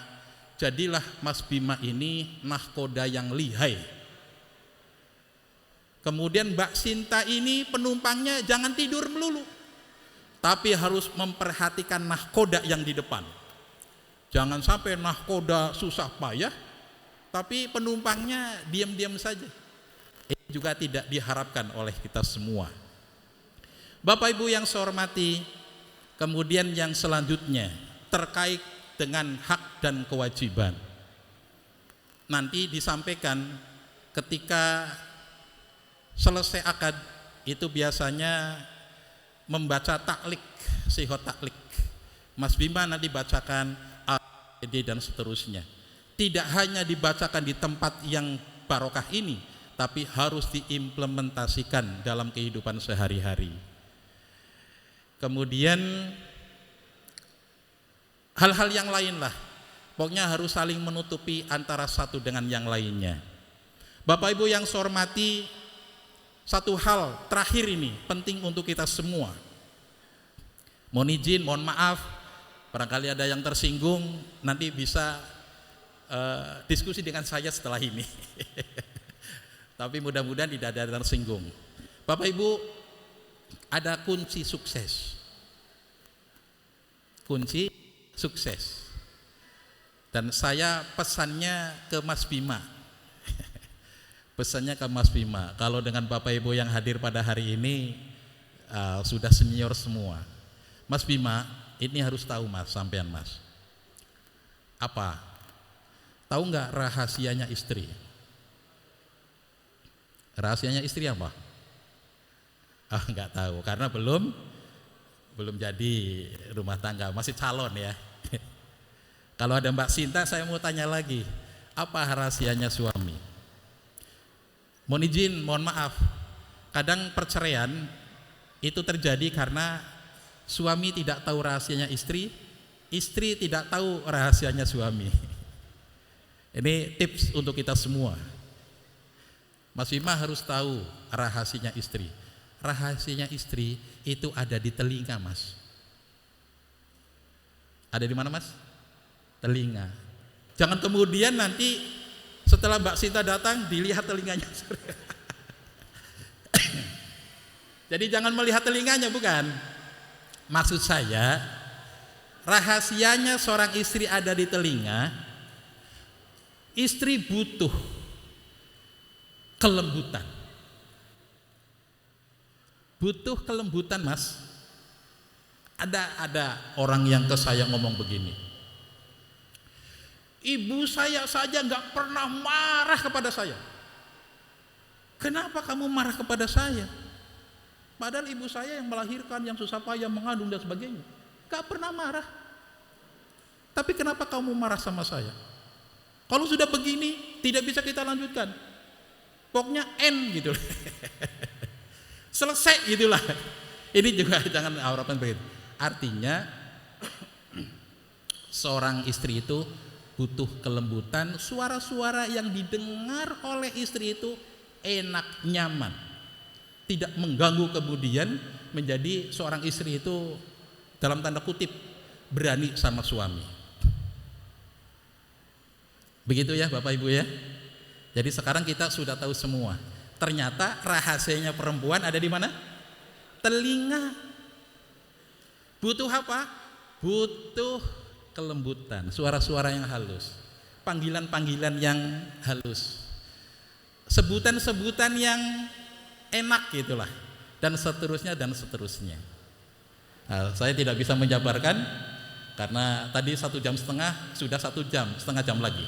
jadilah Mas Bima ini nahkoda yang lihai. Kemudian Mbak Sinta ini penumpangnya jangan tidur melulu, tapi harus memperhatikan nahkoda yang di depan. Jangan sampai nahkoda susah payah, tapi penumpangnya diam-diam saja. Ini juga tidak diharapkan oleh kita semua. Bapak Ibu yang saya hormati, kemudian yang selanjutnya terkait dengan hak dan kewajiban. Nanti disampaikan ketika selesai akad itu biasanya membaca taklik, sihot taklik. Mas Bima nanti bacakan AD dan seterusnya. Tidak hanya dibacakan di tempat yang barokah ini, tapi harus diimplementasikan dalam kehidupan sehari-hari. Kemudian hal-hal yang lain lah, pokoknya harus saling menutupi antara satu dengan yang lainnya. Bapak Ibu yang saya hormati, satu hal terakhir ini penting untuk kita semua. Mohon izin, mohon maaf, barangkali ada yang tersinggung, nanti bisa diskusi dengan saya setelah ini. Tapi mudah-mudahan tidak ada yang tersinggung. Bapak Ibu, ada kunci sukses. Kunci sukses. Dan saya pesannya ke Mas Bima. Pesannya ke Mas Bima, kalau dengan Bapak Ibu yang hadir pada hari ini sudah senior semua. Mas Bima, ini harus tahu Mas, sampean Mas. Apa? Tahu nggak rahasianya istri? Rahasianya istri apa? Nggak tahu, karena belum jadi rumah tangga, masih calon ya. Kalau ada Mbak Sinta, saya mau tanya lagi, apa rahasianya suami? Mohon izin, mohon maaf, kadang perceraian itu terjadi karena suami tidak tahu rahasianya istri, istri tidak tahu rahasianya suami. Ini tips untuk kita semua. Mas Bima harus tahu rahasianya istri. Rahasianya istri itu ada di telinga, Mas. Ada di mana, Mas? Telinga. Jangan kemudian nanti setelah Mbak Sinta datang dilihat telinganya. Jadi jangan melihat telinganya, bukan. Maksud saya, rahasianya seorang istri ada di telinga. Istri butuh kelembutan. Butuh kelembutan, Mas. Ada orang yang ke saya ngomong begini, Ibu saya saja nggak pernah marah kepada saya. Kenapa kamu marah kepada saya? Padahal ibu saya yang melahirkan, yang susah payah mengandung dan sebagainya, nggak pernah marah. Tapi kenapa kamu marah sama saya? Kalau sudah begini tidak bisa kita lanjutkan. Pokoknya N gitu. Selesai gitulah. Ini juga jangan harapan begitu. Artinya seorang istri itu butuh kelembutan, suara-suara yang didengar oleh istri itu enak, nyaman, tidak mengganggu, kemudian menjadi seorang istri itu dalam tanda kutip berani sama suami. Begitu ya Bapak Ibu ya. Jadi sekarang kita sudah tahu semua. Ternyata rahasianya perempuan ada di mana? Telinga. Butuh apa? Butuh kelembutan, suara-suara yang halus, panggilan-panggilan yang halus, sebutan-sebutan yang enak gitulah, dan seterusnya dan seterusnya. Nah, saya tidak bisa menjabarkan karena tadi 1,5 jam, sudah 1,5 jam lagi.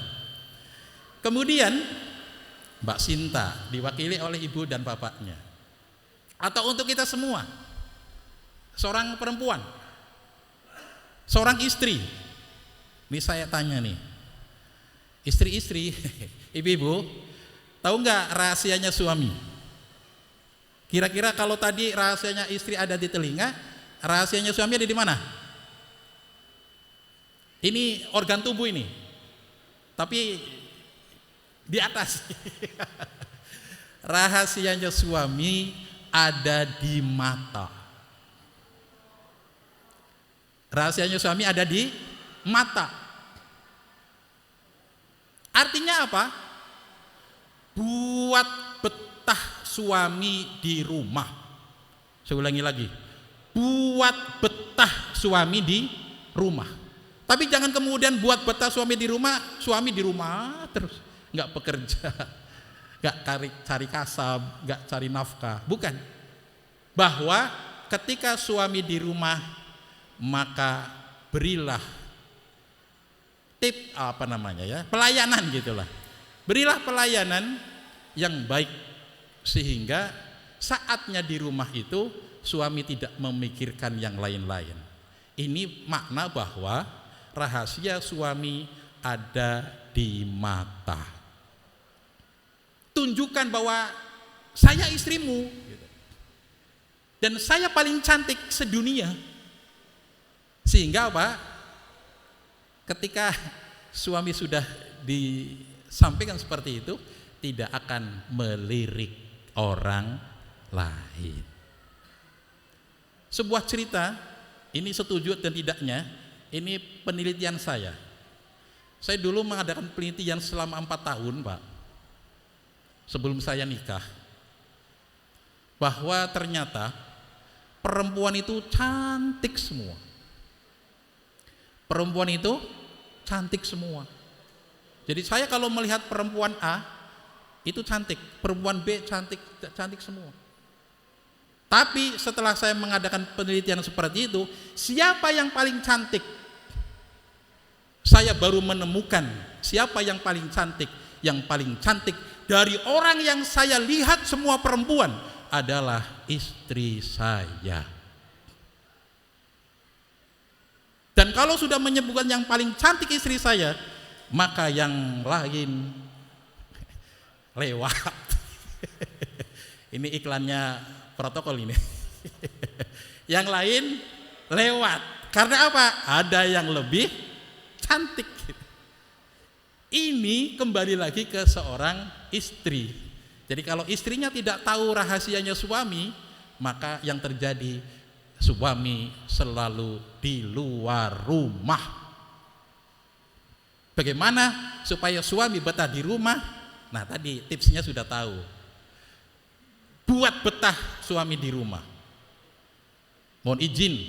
Kemudian Mbak Sinta diwakili oleh ibu dan bapaknya, atau untuk kita semua, seorang perempuan, seorang istri. Ini saya tanya nih, istri-istri, ibu-ibu, tahu nggak rahasianya suami? Kira-kira kalau tadi rahasianya istri ada di telinga, rahasianya suami ada di mana? Ini organ tubuh ini, tapi di atas. Rahasianya suami ada di mata. Rahasianya suami ada di mata. Artinya apa? Buat betah suami di rumah. Saya ulangi lagi. Buat betah suami di rumah. Tapi jangan kemudian buat betah suami di rumah terus. Nggak bekerja, nggak cari kasab, nggak cari nafkah. Bukan. Bahwa ketika suami di rumah, maka berilah pelayanan gitulah. Berilah pelayanan yang baik sehingga saatnya di rumah itu suami tidak memikirkan yang lain-lain. Ini makna bahwa rahasia suami ada di mata. Tunjukkan bahwa saya istrimu dan saya paling cantik sedunia. Sehingga apa? Ketika suami sudah disampaikan seperti itu, tidak akan melirik orang lain. Sebuah cerita, ini setuju dan tidaknya, ini penelitian saya. Saya dulu mengadakan penelitian selama 4 tahun, Pak, sebelum saya nikah, bahwa ternyata perempuan itu cantik semua. Perempuan itu cantik semua. Jadi saya kalau melihat perempuan A itu cantik, perempuan B cantik, cantik semua. Tapi setelah saya mengadakan penelitian seperti itu, siapa yang paling cantik? Saya baru menemukan siapa yang paling cantik. Yang paling cantik dari orang yang saya lihat semua perempuan adalah istri saya. Dan kalau sudah menyebutkan yang paling cantik istri saya, maka yang lain lewat. Ini iklannya protokol ini. Yang lain lewat. Karena apa? Ada yang lebih cantik. Ini kembali lagi ke seorang istri. Jadi kalau istrinya tidak tahu rahasianya suami, maka yang terjadi suami selalu di luar rumah. Bagaimana supaya suami betah di rumah? Nah, tadi tipsnya sudah tahu. Buat betah suami di rumah. Mohon izin,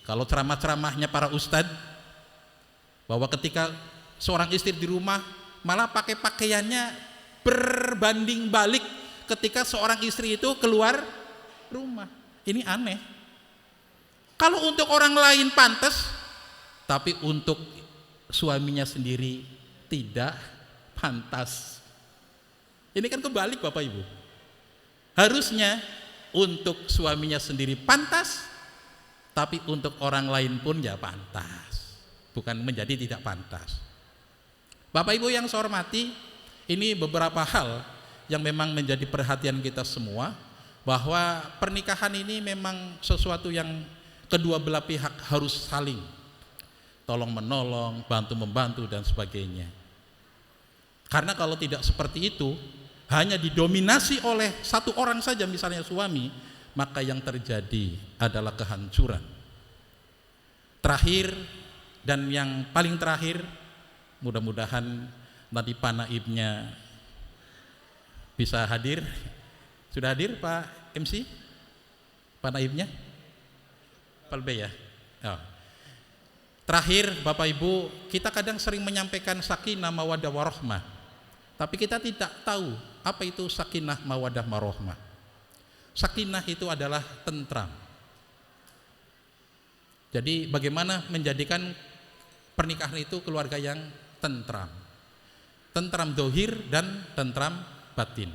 kalau ceramah-ceramahnya para ustadz, bahwa ketika seorang istri di rumah malah pakai pakaiannya berbanding balik ketika seorang istri itu keluar rumah. Ini aneh. Kalau untuk orang lain pantas, tapi untuk suaminya sendiri tidak pantas. Ini kan kebalik Bapak Ibu. Harusnya untuk suaminya sendiri pantas, tapi untuk orang lain pun ya pantas, bukan menjadi tidak pantas. Bapak Ibu yang saya hormati, ini beberapa hal yang memang menjadi perhatian kita semua, bahwa pernikahan ini memang sesuatu yang kedua belah pihak harus saling tolong menolong, bantu membantu dan sebagainya. Karena kalau tidak seperti itu, hanya didominasi oleh satu orang saja, misalnya suami, maka yang terjadi adalah kehancuran. Terakhir dan yang paling terakhir, mudah-mudahan nanti Pak Naibnya bisa hadir. Sudah hadir Pak MC? Pak Naibnya? Pak B ya? Oh. Terakhir Bapak Ibu, kita kadang sering menyampaikan sakinah mawaddah warahmah, tapi kita tidak tahu apa itu sakinah mawaddah warahmah. Sakinah itu adalah tentram. Jadi bagaimana menjadikan pernikahan itu keluarga yang tentram. Tentram dohir dan tentram batin.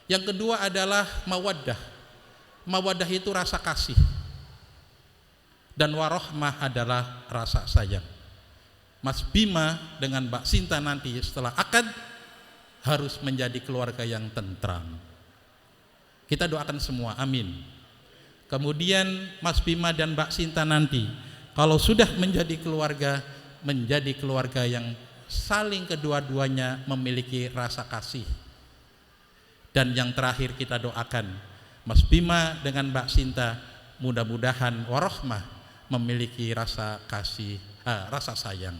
Yang kedua adalah mawaddah. Mawaddah itu rasa kasih. Dan warahmah adalah rasa sayang. Mas Bima dengan Mbak Sinta nanti setelah akad harus menjadi keluarga yang tentram. Kita doakan semua, amin. Kemudian Mas Bima dan Mbak Sinta nanti kalau sudah menjadi keluarga yang saling kedua-duanya memiliki rasa kasih. Dan yang terakhir kita doakan Mas Bima dengan Mbak Sinta mudah-mudahan warahmah memiliki rasa kasih, rasa sayang.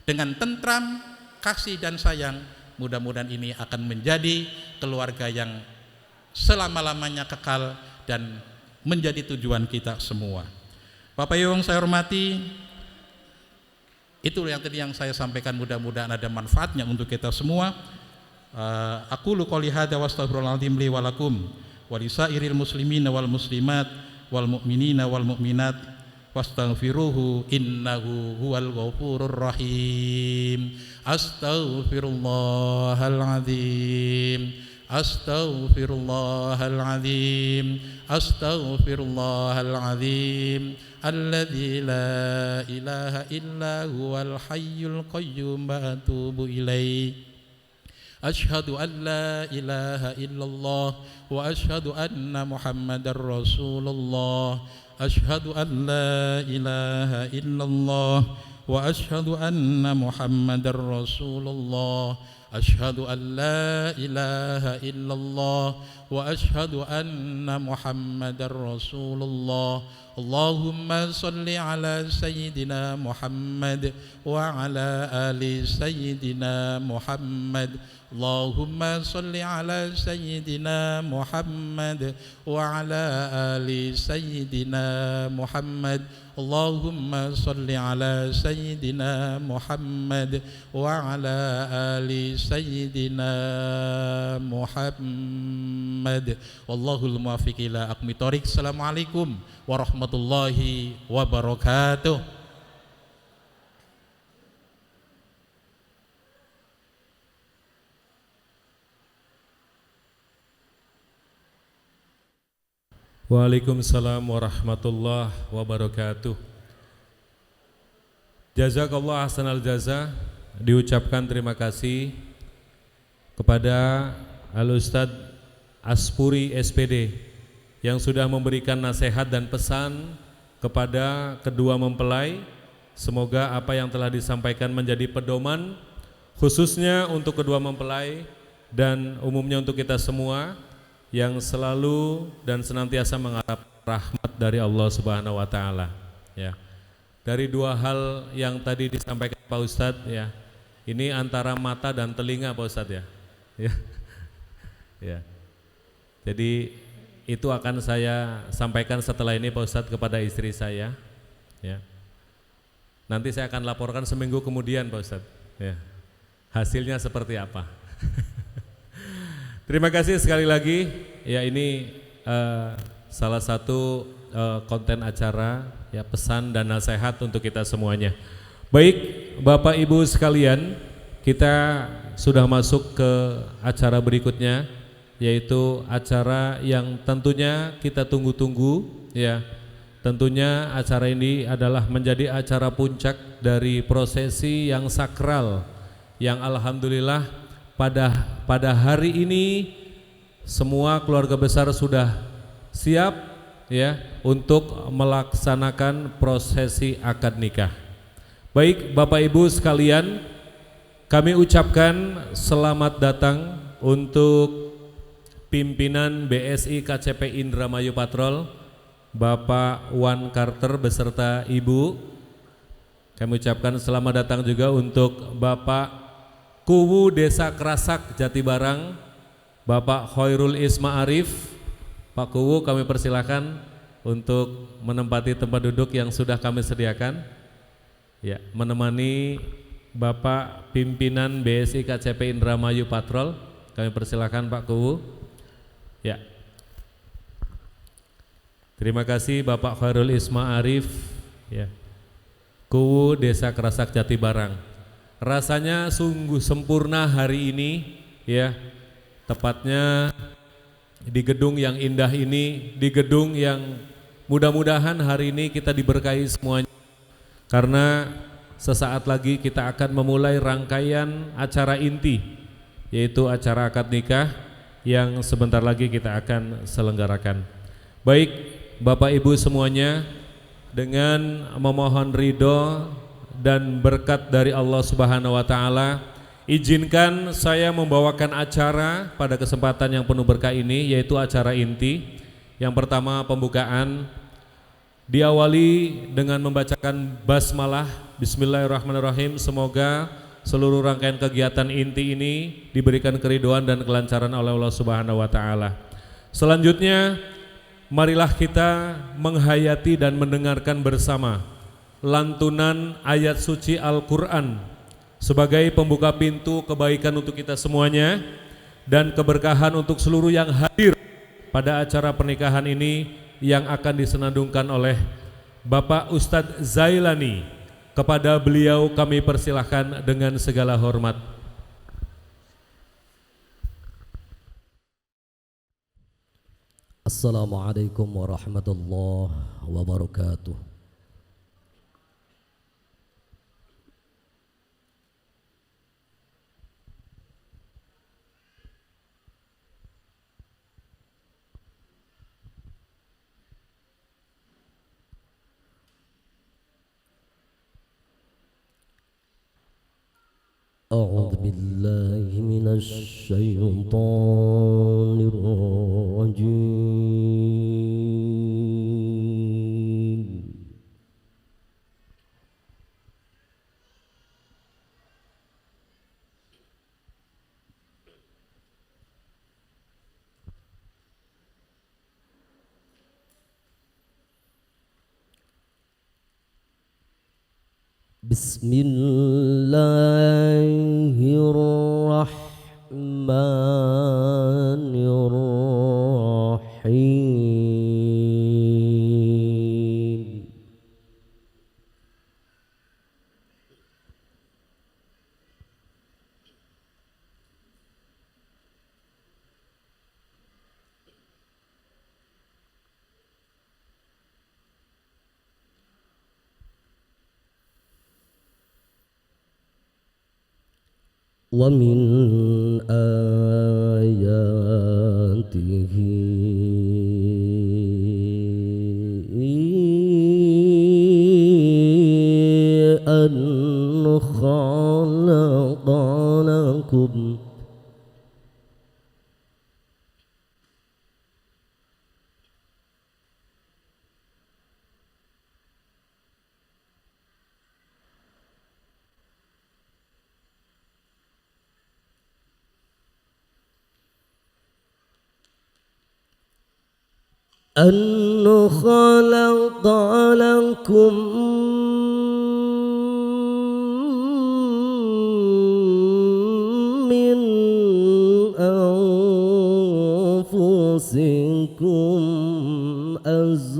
Dengan tentram, kasih dan sayang, mudah-mudahan ini akan menjadi keluarga yang selama-lamanya kekal dan menjadi tujuan kita semua. Bapak Ibu yang saya hormati, itu yang tadi yang saya sampaikan, mudah-mudahan ada manfaatnya untuk kita semua. Aku qouli hadza wa astaghfirullahaladzim li wa lakum wa lisairil muslimina wal muslimat wal mu'minina wal mu'minat wastaghfiruhu innahu huwal ghafurur rahim. Astaghfirullahaladzim. Astaghfirullahaladzim. Astaghfirullahaladzim. Alladzi la ilaha illa huwal hayyul qayyum wa atubu ilaih. Asyhadu an la ilaha illallah wa asyhadu anna Muhammadar Rasulullah. Asyhadu an la ilaha illallah wa asyhadu anna Muhammadar Rasulullah. Asyhadu an la ilaha illallah wa asyhadu anna Muhammadar Rasulullah. Allahumma salli ala Sayyidina Muhammad wa ala ali Sayyidina Muhammad. Allahumma salli ala Sayyidina Muhammad wa ala ali Sayyidina Muhammad. Allahumma salli ala Sayyidina Muhammad wa ala ali Sayyidina Muhammad. Wallahul muwaffiq ila aqwamit thoriq. Assalamualaikum warahmatullahi wabarakatuh. Waalaikumsalam warahmatullahi wabarakatuh. Jazakallah ahsanal jaza. Diucapkan terima kasih kepada Al-Ustadz Aspuri SPD yang sudah memberikan nasihat dan pesan kepada kedua mempelai. Semoga apa yang telah disampaikan menjadi pedoman khususnya untuk kedua mempelai dan umumnya untuk kita semua yang selalu dan senantiasa mengharap rahmat dari Allah Subhanahu wa taala, ya. Dari dua hal yang tadi disampaikan Pak Ustadz, ya. Ini antara mata dan telinga Pak Ustadz, ya. Ya. Ya. Jadi itu akan saya sampaikan setelah ini Pak Ustadz kepada istri saya, ya. Nanti saya akan laporkan seminggu kemudian Pak Ustadz, ya. Hasilnya seperti apa? Terima kasih sekali lagi. Ya, ini salah satu konten acara, ya, pesan dan nasihat untuk kita semuanya. Baik, Bapak Ibu sekalian, kita sudah masuk ke acara berikutnya, yaitu acara yang tentunya kita tunggu-tunggu ya. Tentunya acara ini adalah menjadi acara puncak dari prosesi yang sakral yang alhamdulillah pada hari ini semua keluarga besar sudah siap ya untuk melaksanakan prosesi akad nikah. Baik Bapak Ibu sekalian, kami ucapkan selamat datang untuk pimpinan BSI KCP Indramayu Patrol, Bapak Wan Carter beserta Ibu. Kami ucapkan selamat datang juga untuk Bapak Kuwu Desa Kerasak Jatibarang, Bapak Khairul Isma Arif. Pak Kuwu, kami persilahkan untuk menempati tempat duduk yang sudah kami sediakan. Ya, menemani Bapak pimpinan BSI KCP Indramayu Patrol. Kami persilahkan Pak Kuwu. Ya. Terima kasih Bapak Khairul Isma Arif ya. Kuwu Desa Kerasak Jatibarang. Rasanya sungguh sempurna hari ini ya. Tepatnya di gedung yang indah ini, di gedung yang mudah-mudahan hari ini kita diberkahi semuanya. Karena sesaat lagi kita akan memulai rangkaian acara inti, yaitu acara akad nikah yang sebentar lagi kita akan selenggarakan. Baik Bapak Ibu semuanya, dengan memohon ridho dan berkat dari Allah Subhanahu wa taala, izinkan saya membawakan acara pada kesempatan yang penuh berkah ini, yaitu acara inti. Yang pertama pembukaan diawali dengan membacakan basmalah. Bismillahirrahmanirrahim. Semoga seluruh rangkaian kegiatan inti ini diberikan keridhaan dan kelancaran oleh Allah Subhanahu wa taala. Selanjutnya marilah kita menghayati dan mendengarkan bersama lantunan ayat suci Al-Quran sebagai pembuka pintu kebaikan untuk kita semuanya dan keberkahan untuk seluruh yang hadir pada acara pernikahan ini yang akan disenandungkan oleh Bapak Ustadz Zailani. Kepada beliau kami persilahkan dengan segala hormat. Assalamualaikum warahmatullahi wabarakatuh. أعوذ بالله من الشيطان الرجيم. بسم الله الرحمن الرحيم. ومن آياته أن خلق لكم من أنفسكم أزواجا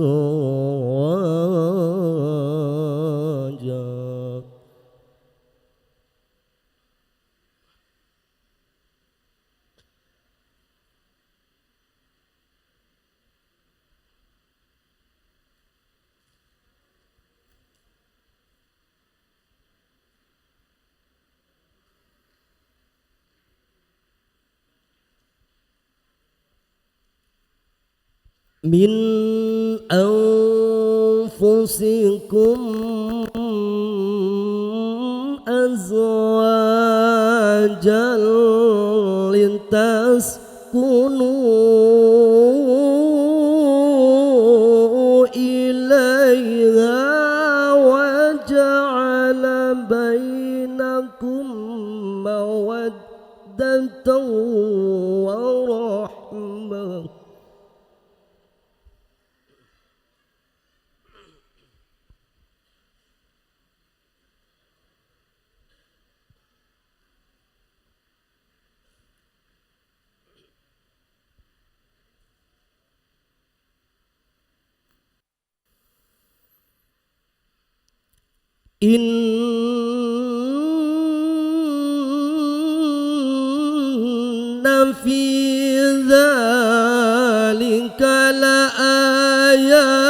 من أنفسكم أزواجا لتسكنوا إليها وجعل بينكم مودة ورحمة إن في ذلك لآيات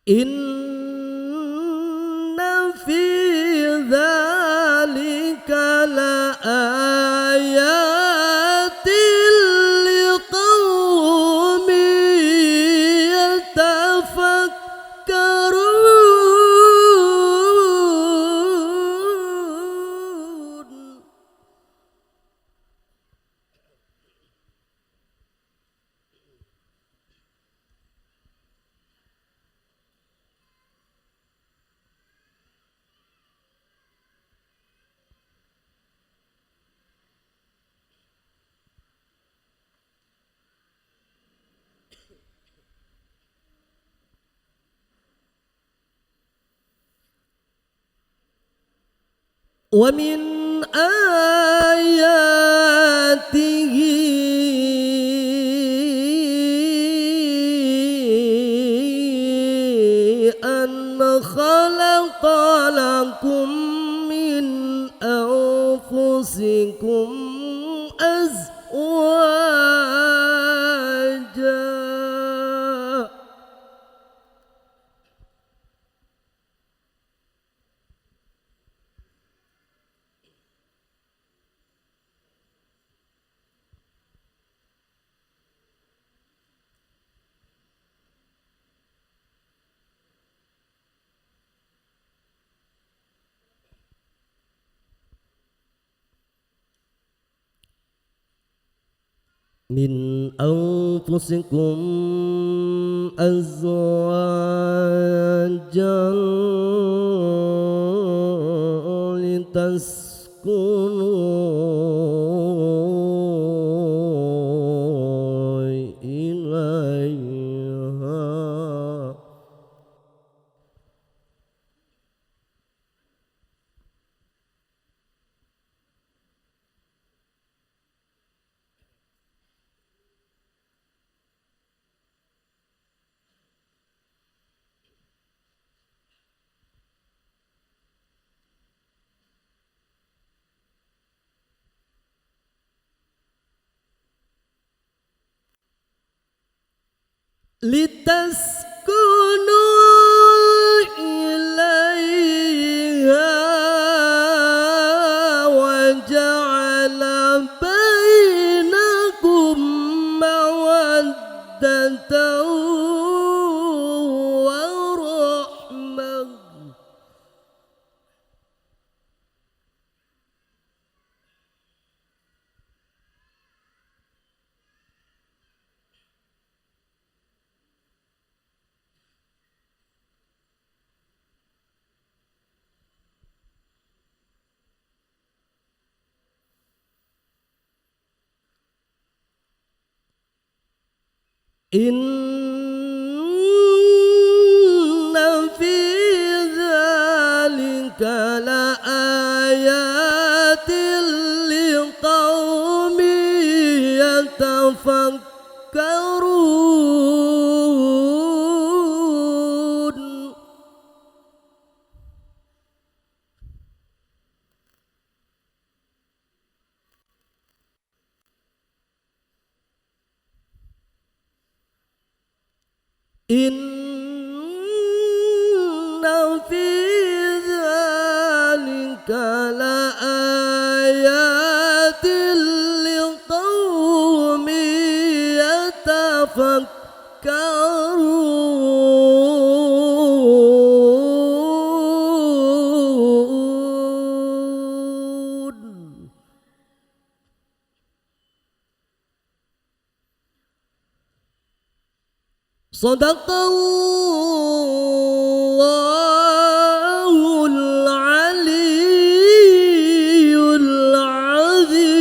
إن في ذلك لآيات لقوم يتفكرون ومن آياته أن خلق لكم من أنفسكم أزواجا من أنفسكم أزواجا لتسكنوا إليها لتسكنوا إليها وجعل بينكم مودة ورحمة إن في ذلك لآيات لقوم يتفكرون Inna fi dzalika laayatin liqaumin yatafakkarun. Sadaqallahul aliyyul azim.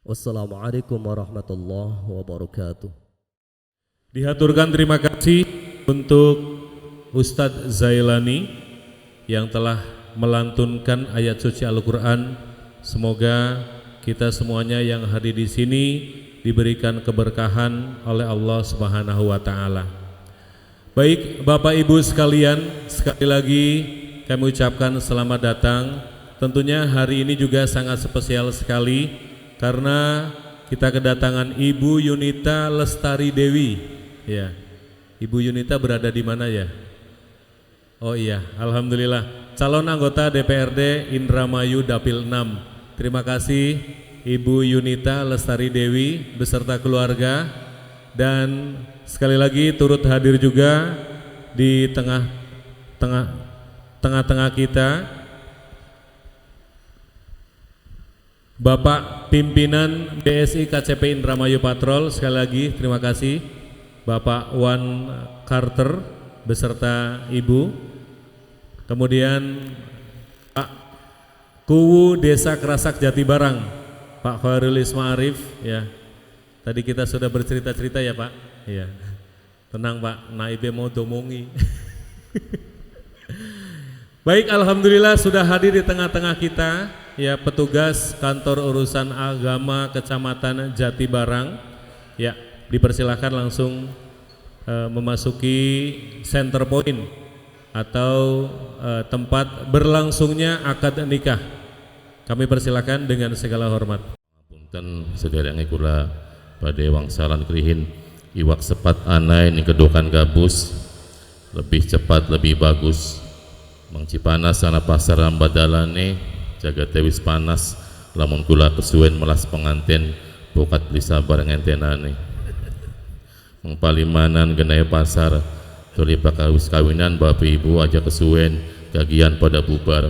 Wassalamualaikum warahmatullahi wabarakatuh. Dihaturkan terima kasih untuk Ustadz Zailani yang telah melantunkan ayat suci Al-Quran. Semoga kita semuanya yang hadir di sini diberikan keberkahan oleh Allah Subhanahu wa Ta'ala. Baik, Bapak Ibu sekalian, sekali lagi kami ucapkan selamat datang. Tentunya hari ini juga sangat spesial sekali karena kita kedatangan Ibu Yunita Lestari Dewi. Ya, Ibu Yunita berada di mana ya? Oh iya, alhamdulillah. Calon anggota DPRD Indramayu Dapil 6. Terima kasih Ibu Yunita Lestari Dewi beserta keluarga, dan sekali lagi turut hadir juga di tengah-tengah kita Bapak Pimpinan BSI KCP Indramayu Patrol. Sekali lagi terima kasih Bapak Wan Carter beserta Ibu. Kemudian Pak Kuwu Desa Kerasak Jatibarang, Pak Khairul Isma'arif ya. Tadi kita sudah bercerita-cerita ya Pak. Iya. Tenang Pak, naibe mau domongi. Baik, alhamdulillah sudah hadir di tengah-tengah kita ya petugas kantor urusan agama Kecamatan Jatibarang. Ya, dipersilakan langsung memasuki center point atau tempat berlangsungnya akad nikah. Kami persilakan dengan segala hormat. Punten sederenge kula badhe wangsalan krihin iwak sepat anai ning kedokan gabus lebih cepat lebih bagus. Mang Cipanas sana pasar ambadalane jaga tewis panas lamun kula kesuwen melas penganten bokat beli sabar ngentenane. Mang Palimanan genaya pasar tuli pakawis kawinan bapak ibu aja kesuwen gagian pada bubar.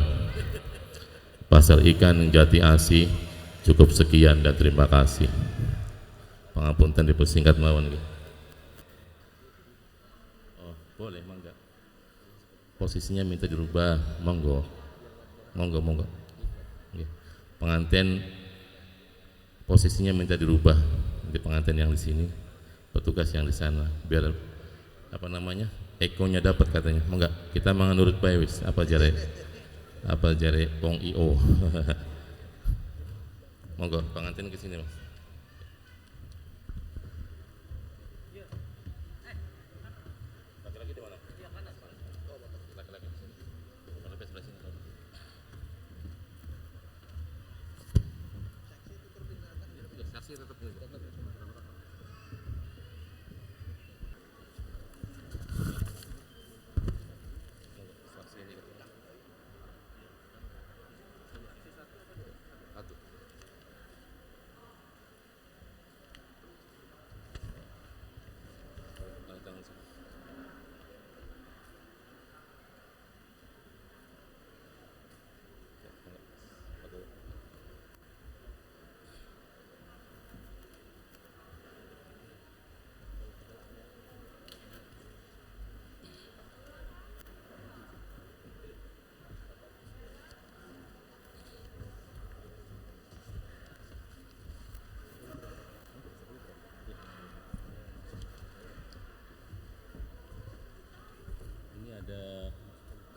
Pasar ikan Jati Asih cukup sekian dan terima kasih. Pangapunten dipersingkat mawon. Oh boleh mangga. Posisinya minta dirubah, monggo. Monggo. Pengantin posisinya minta dirubah. Nanti pengantin yang di sini, petugas yang di sana, biar apa namanya ekonya dapat katanya. Enggak, kita menurut bae wis apa jare wong IO. Monggo pengantin ke sini Mas. Laki-laki di mana? Laki-laki di sini. Sebelah sini. Saksi tetap ada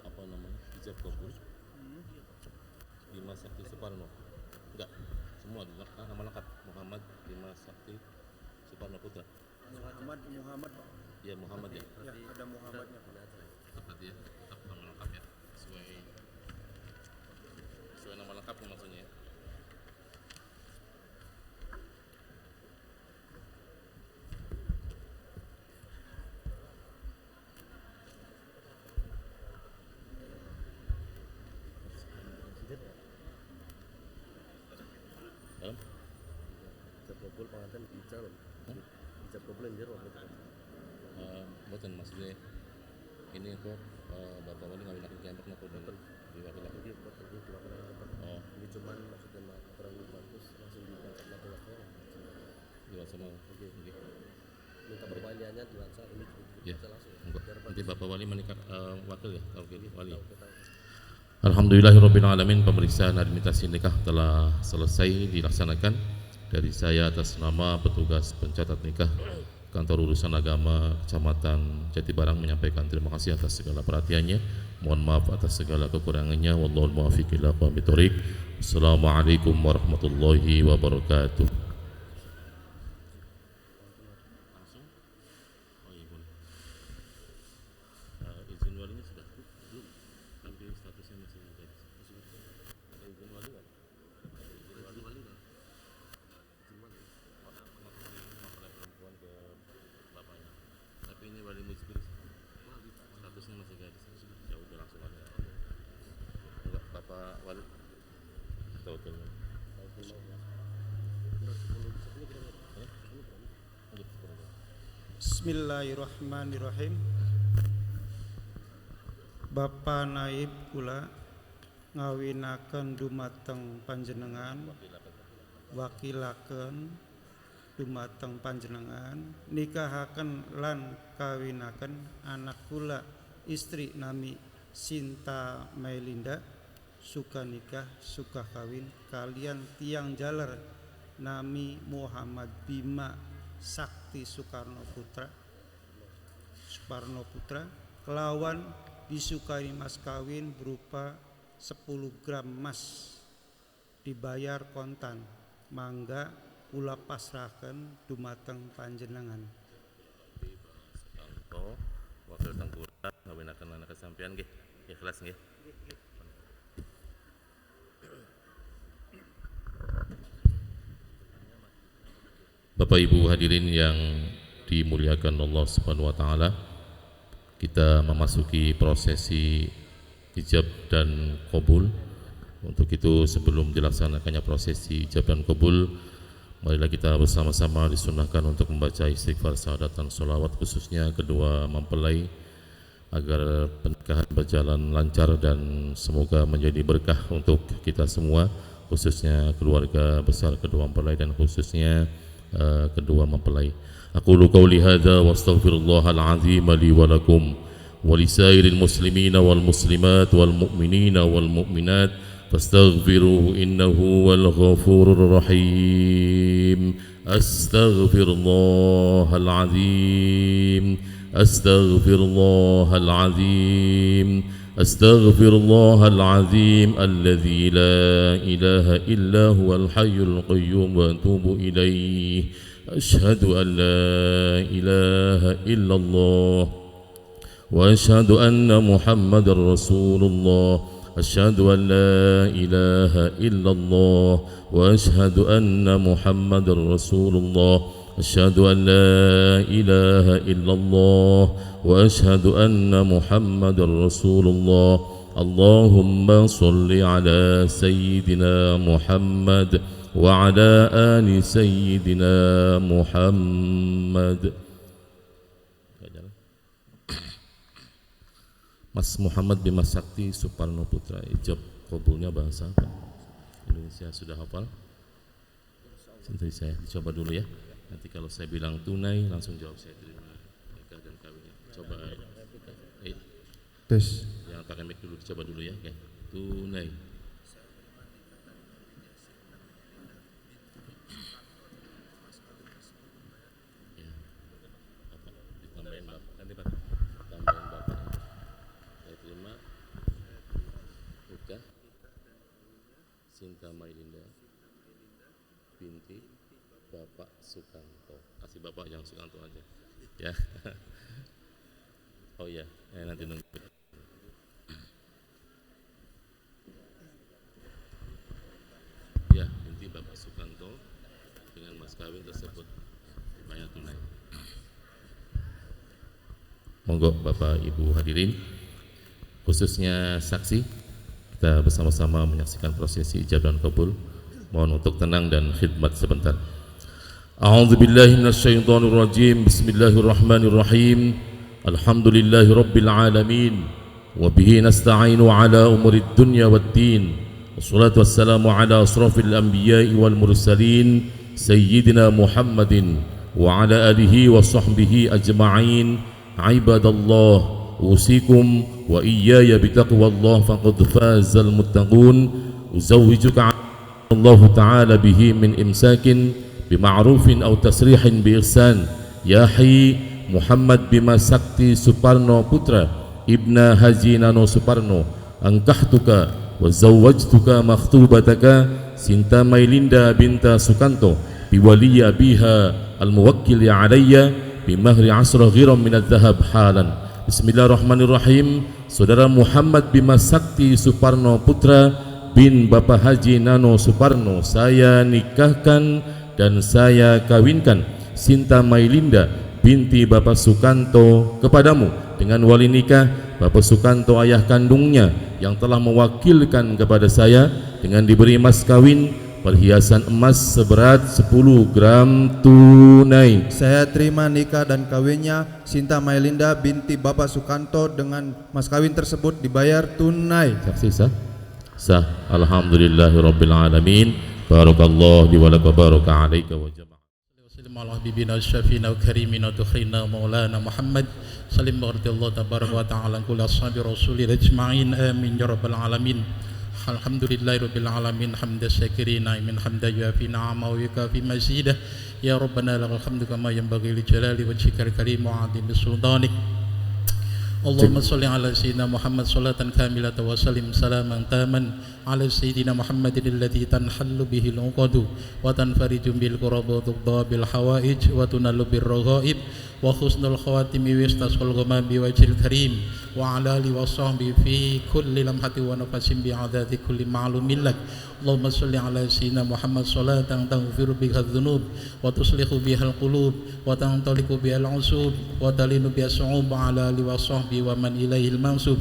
apa namanya hijab kabul Dimas Sakti Suparno, enggak semua nama lengkap Muhammad Dimas Sakti Suparno Putra. Muhammad Ya Muhammad ya, ya ada Muhammadnya tepat ya, tetap nama lengkap ya sesuai Sesuai nama lengkapnya maksudnya. Kabul pengantin bicara kabul yang jero Bukan maksudnya ini kok Bapak Wali ngawin aku keempet nak betul di wakil aku dia pergi ke oh ini cuman maksudnya kurang bagus langsung dibaca laki-laki di sama oke minta perwaliannya dibaca ini ya dibaca langsung nanti Bapak Wali menikah wakil ya oke Wali. Alhamdulillahirrabbilalamin, pemeriksaan administrasi nikah telah selesai dilaksanakan. Dari saya atas nama petugas pencatat nikah Kantor Urusan Agama Kecamatan Jatibarang menyampaikan terima kasih atas segala perhatiannya. Mohon maaf atas segala kekurangannya. Wallahul muwaffiq ila aqwamit thoriq. Assalamualaikum warahmatullahi wabarakatuh. Langsung? Oh iya boleh. Izin walinya sudah belum? Nanti statusnya masih ada. Ada izin wali nggak? Izin wali nggak? Perempuan ke bapaknya. Tapi ini wali musbir statusnya masih gadis. Ya udah langsung aja. Enggak bapak wali. Tahu. Bismillahirrahmanirrahim. Bapak Naib kula ngawinaken dumateng panjenengan wakilaken dumateng panjenengan nikahaken lan kawinaken anak kula istri nami Sinta Mailinda suka nikah suka kawin kalian tiang jaler nami Muhammad Bima Sakti Suparno Putra kelawan disukai mas kawin berupa 10 gram emas dibayar kontan mangga kula pasrahaken dumateng panjenengan. Sukanto wakil tengkura ngawinaken anak kesampean nggih. Ikhlas nggih. Bapak Ibu hadirin yang dimuliakan Allah Subhanahu wa taala, kita memasuki prosesi ijab dan qabul. Untuk itu sebelum dilaksanakannya prosesi ijab dan qabul, marilah kita bersama-sama disunahkan untuk membaca istighfar, syahadat dan sholawat, khususnya kedua mempelai, agar pernikahan berjalan lancar dan semoga menjadi berkah untuk kita semua, khususnya keluarga besar kedua mempelai dan khususnya kedua mempelai. Aqulu qawli hadza wa astaghfirullahal azim li wa lakum wa lisairil muslimina wal muslimat wal mu'minina wal mu'minat fastaghfiruhu innahu wal ghafurur rahim. Astaghfirullahal azim. Astaghfirullahal azim. Astaghfirullahal azim alladzi la ilaha illa huwal hayyul qayyum wa atubu ilaih. Asyhadu an la ilaha illallah wa asyhadu anna Muhammadar Rasulullah. Asyhadu an la ilaha illallah wa asyhadu anna Muhammadar Rasulullah. Asyhadu an la ilaha illallah wa asyhadu anna Muhammadar Rasulullah. Allahumma salli ala sayyidina Muhammad wa ala ali sayyidina Muhammad. Mas Muhammad Bima Sakti Suparno Putra, ijab qabulnya bahasa apa? Indonesia sudah hafal? Sintai saya dicoba dulu ya. Nanti kalau saya bilang tunai langsung jawab saya terima nikah dan kawinnya. Coba Tes. Yang pakai mic dulu dicoba dulu ya. Oke. Tunai. Ya. Bapak ditambahin Bapak. Nanti Pak tambahin Bapak. Saya terima nikah Sinta Mailinda binti Bapak Sukanto. Kasih Bapak yang Sukanto aja. Ya. Oh iya, nanti nunggu. dengan mas kawin tersebut dibayar tunai. Monggo Bapak Ibu hadirin, khususnya saksi, kita bersama-sama menyaksikan prosesi ijab dan kabul. Mohon untuk tenang dan khidmat sebentar. A'udzu billahi minasyaitonir rajim. Bismillahirrahmanirrahim. Alhamdulillahi rabbil alamin. Wa bihi nasta'inu ala umuri dunya waddin. Wassalatu wassalamu ala asrafil anbiya'i wal mursalin sayyidina Muhammadin wa ala alihi wa sahbihi ajma'in. Ibadallah, usikum wa iyaya bitaqwallah faqad fazal muttaqun. Uzawwijuka Allah ta'ala bihi min imsakin bima'rufin aw tasrihin bi ihsan. Ya Hayy Muhammad Bima Sakti Suparno Putra Ibna Haji Nano Suparno, angkahtuka wa zawwajtuka makhtubataka Sinta Mailinda binta Sukanto biwaliya biha al-muwakkil alayya bimahri asra ghiram minadh dhahab halan. Bismillahirrahmanirrahim. Saudara Muhammad Bima Sakti Suparno Putra bin Bapak Haji Nano Suparno, saya nikahkan dan saya kawinkan Sinta Mailinda binti Bapak Sukanto kepadamu dengan wali nikah Bapak Sukanto ayah kandungnya yang telah mewakilkan kepada saya dengan diberi mas kawin perhiasan emas seberat 10 gram tunai. Saya terima nikah dan kawinnya Sinta Mailinda binti Bapak Sukanto dengan mas kawin tersebut dibayar tunai. Saksi sah? Sah. Alhamdulillahirabbil alamin. Barakallahu li wa lakum baraka alaika wa jama'a. Sallallahu ala habibina syafina karimina tukhrina maulana Muhammad salim radhiyallahu tabaraka wa ta'ala kullu ashabi rasulil ajma'in amin ya rabbal alamin. Alhamdulillahirabbil alamin hamdan syakirin min hamda yafi ni'ama wa yukafi mazidah. Ya rabbana lakal hamdu kama yanbaghi li jalali wajhikal karim wa 'azimi sultanik. Allahumma shalli ala sayyidina Muhammad salatan kamilatan wa sallim salaman taman ala sayyidina Muhammadin alladhi tanhallu bihi al-uqadu wa tanfariju bil qurabati bil hawaij wa tunalu bir raghaib wa husnul khawatimi wa istasqal ghamam bi wajhil karim wa ala alihi wa sahbihi fi kulli lamhati wa nafasin bi adadi kulli ma'lumin lak. Allahumma shalli ala sayyidina Muhammad salatan taghfiru biha adh-dhunub wa tuslihu biha al-qulub wa tantaliqu biha al-usub wa talinu biha as-su'ub ala alihi wa sahbihi wa man ilaihi al-mansub.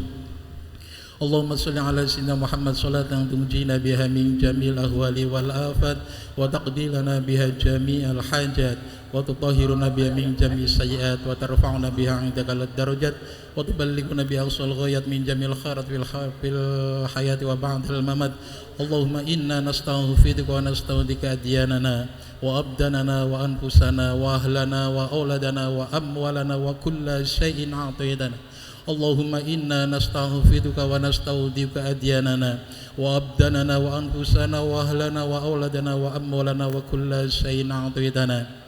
Allahumma shalli ala sayyidina Muhammad salatan tunjina biha min jamil ahwali wal afat wa taqdilana biha jami'al hajat wa tutahhiruna biha min jami'is sayyi'at wa tarfa'una biha 'indaka ad-darajat wa tuballighuna biha aqsal ghayat min jamil khairat fil hayati wa ba'dal mamat. Allahumma inna nastaghfiruka wa nastaudika adyanana wa abdanana wa anfusana wa ahlana wa auladana wa amwalana wa kulla syai'in a'taytana. Allahumma inna nastaghfiruka wa nastaudika adyanana wa abdanana wa anfusana wa ahlana wa auladana wa amwalana wa kulla syai'in a'taytana.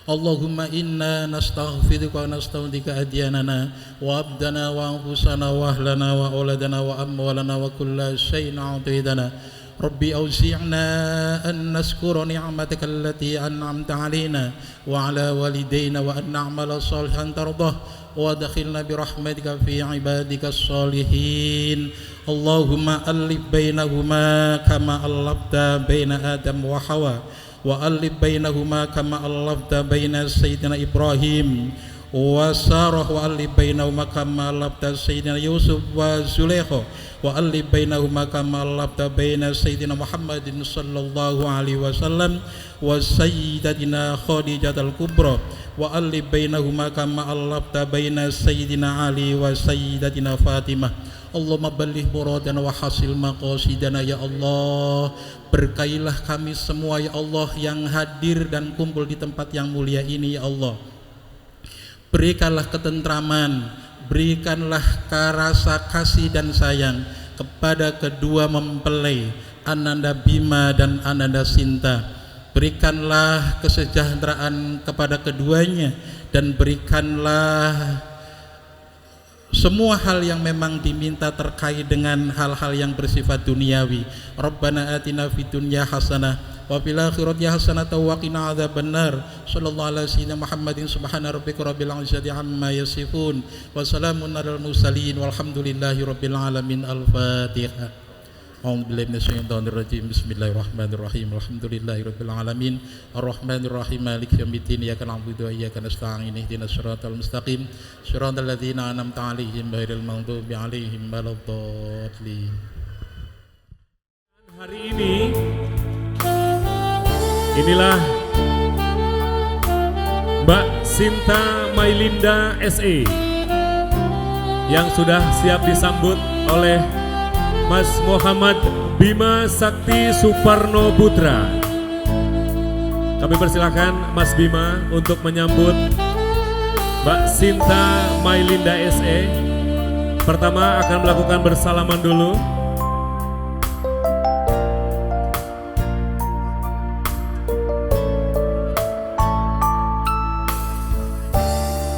Allahumma inna nastaghfiruka wa nastaudika adyanana wa abdana wa anfusana wa ahlana wa auladana wa amwalana wa kulla syai'in a'taytana. Rabbi awzi'na an naskura ni'mataka allati an'amta 'alaina wa 'ala walidayna wa an na'mala salihan tardah wa adkhilna bi rahmatika fi 'ibadika shalihin. Allahumma alif bainahuma kama allafta baina Adam wa Hawa wa alif bainahuma kama allafta baina Sayyidina Ibrahim wa Sarah wa alif bainahuma kama allafta Sayyidina Yusuf wa Zulaikha wa alif bainahuma kama allafta baina Sayyidina Muhammadin sallallahu alaihi wasallam wa Sayyidatina Khadijatul Kubra wa alif bainahuma kama allafta baina Sayyidina Ali wa Sayyidatina Fatimah. Allahumma balligh muradana wa hasil maqasidana ya Allah. Berkailah kami semua ya Allah yang hadir dan kumpul di tempat yang mulia ini ya Allah. Berikanlah ketentraman, berikanlah rasa kasih dan sayang kepada kedua mempelai Ananda Bima dan Ananda Sinta. Berikanlah kesejahteraan kepada keduanya dan berikanlah semua hal yang memang diminta terkait dengan hal-hal yang bersifat duniawi. Rabbana atina fid dunya hasanah wa fil akhirati hasanah wa qina adzabannar. Sallallahu alaihi wasallam Muhammadin subhana rabbika rabbil izzati amma yasifun wa salamun alal mursalin walhamdulillahi rabbil alamin. Al-Fatihah. A'udzubillahi minasyaitonirrajim. Bismillahirrahmanirrahim. Alhamdulillahirabbil alamin. Arrahmanirrahim. Maliki yaumiddin. Iyyaka na'budu wa iyyaka nasta'in. Ihdinas siratal mustaqim. Shiratal ladzina an'amta 'alaihim ghairil maghdubi 'alaihim waladdallin. Hari ini inilah Mbak Sinta Mailinda SE yang sudah siap disambut oleh Mas Muhammad Bima Sakti Suparno Putra. Kami persilakan Mas Bima untuk menyambut Mbak Sinta Mailinda SE. Pertama akan melakukan bersalaman dulu.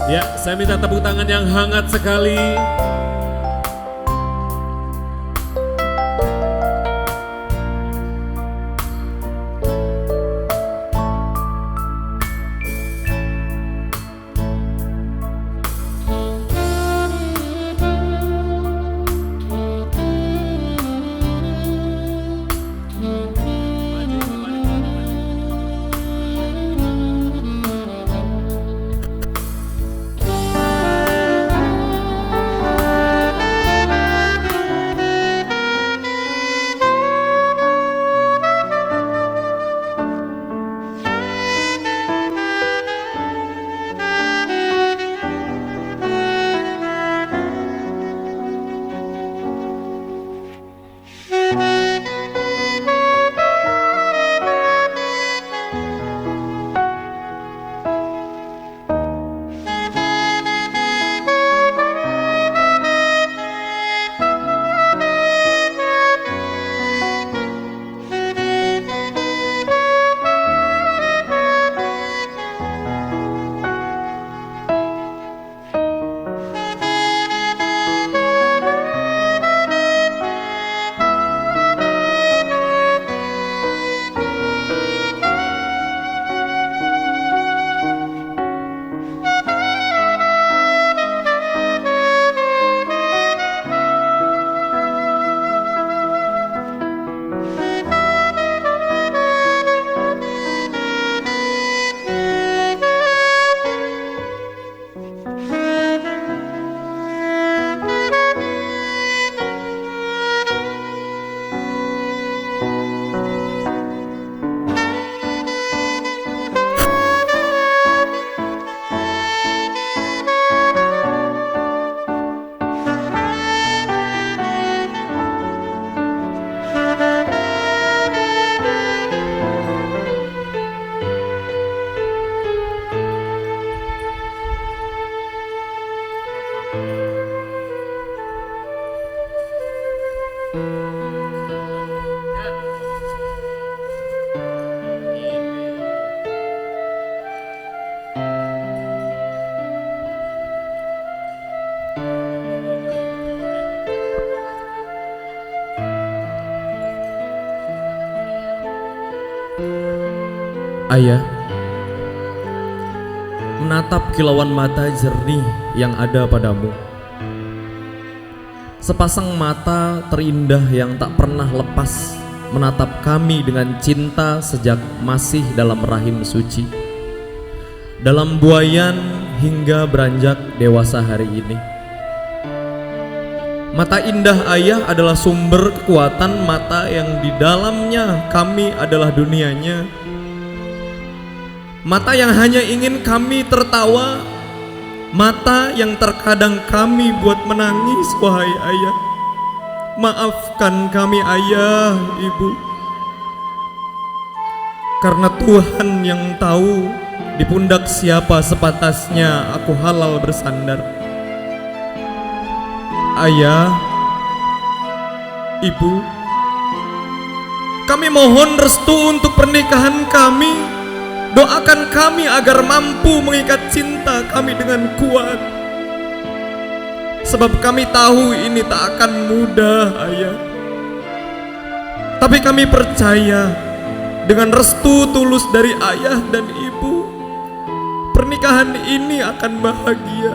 Ya, saya minta tepuk tangan yang hangat sekali. Ayah, menatap kilauan mata jernih yang ada padamu, sepasang mata terindah yang tak pernah lepas menatap kami dengan cinta sejak masih dalam rahim suci, dalam buayan hingga beranjak dewasa hari ini. Mata indah ayah adalah sumber kekuatan mata yang di dalamnya kami adalah dunianya. Mata yang hanya ingin kami tertawa, mata yang terkadang kami buat menangis, wahai ayah. Maafkan kami ayah, ibu. Karena Tuhan yang tahu di pundak siapa sepatasnya aku halal bersandar. Ayah, ibu, kami mohon restu untuk pernikahan kami. Doakan kami agar mampu mengikat cinta kami dengan kuat. Sebab kami tahu ini tak akan mudah, ayah. Tapi kami percaya dengan restu tulus dari ayah dan ibu, pernikahan ini akan bahagia.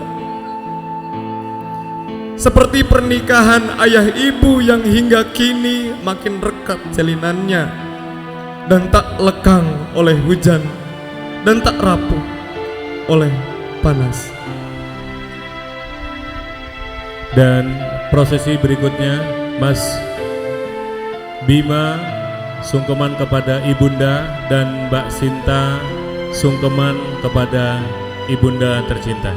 seperti pernikahan ayah ibu yang hingga kini makin rekat jalinannya dan tak lekang oleh hujan dan tak rapuh oleh panas. Dan prosesi berikutnya, Mas Bima sungkeman kepada Ibunda dan Mbak Sinta sungkeman kepada Ibunda tercinta.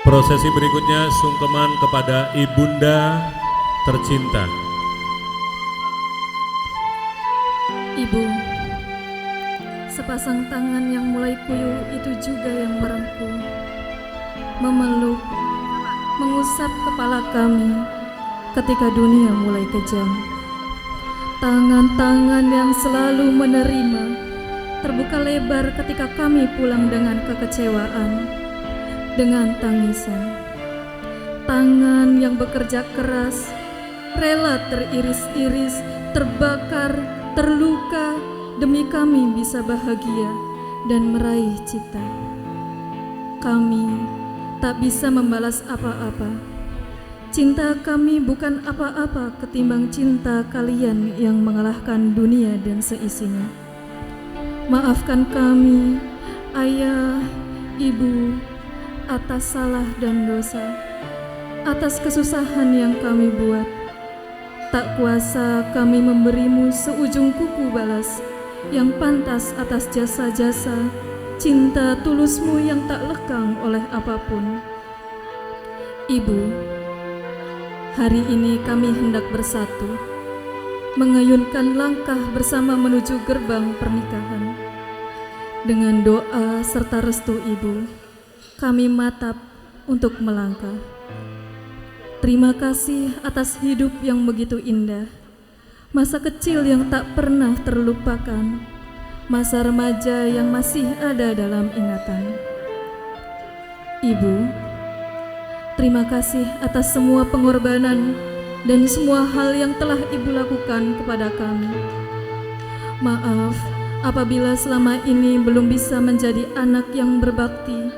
Prosesi berikutnya sungkeman kepada Ibunda tercinta. Ibu, sepasang tangan yang mulai kuyuh itu juga yang merengkuh, memeluk, mengusap kepala kami ketika dunia mulai kejam. Tangan-tangan yang selalu menerima terbuka lebar ketika kami pulang dengan kekecewaan, dengan tangisan. Tangan yang bekerja keras, rela teriris-iris, terbakar, terluka demi kami bisa bahagia dan meraih cita. Kami tak bisa membalas apa-apa. Cinta kami bukan apa-apa ketimbang cinta kalian yang mengalahkan dunia dan seisinya. Maafkan kami, Ayah, Ibu, atas salah dan dosa, atas kesusahan yang kami buat. Tak kuasa kami memberimu seujung kuku balas yang pantas atas jasa-jasa cinta tulusmu yang tak lekang oleh apapun. Ibu, hari ini kami hendak bersatu, mengayunkan langkah bersama menuju gerbang pernikahan. Dengan doa serta restu Ibu, kami matap untuk melangkah. Terima kasih atas hidup yang begitu indah, masa kecil yang tak pernah terlupakan, masa remaja yang masih ada dalam ingatan. Ibu, terima kasih atas semua pengorbanan dan semua hal yang telah Ibu lakukan kepada kami. Maaf apabila selama ini belum bisa menjadi anak yang berbakti.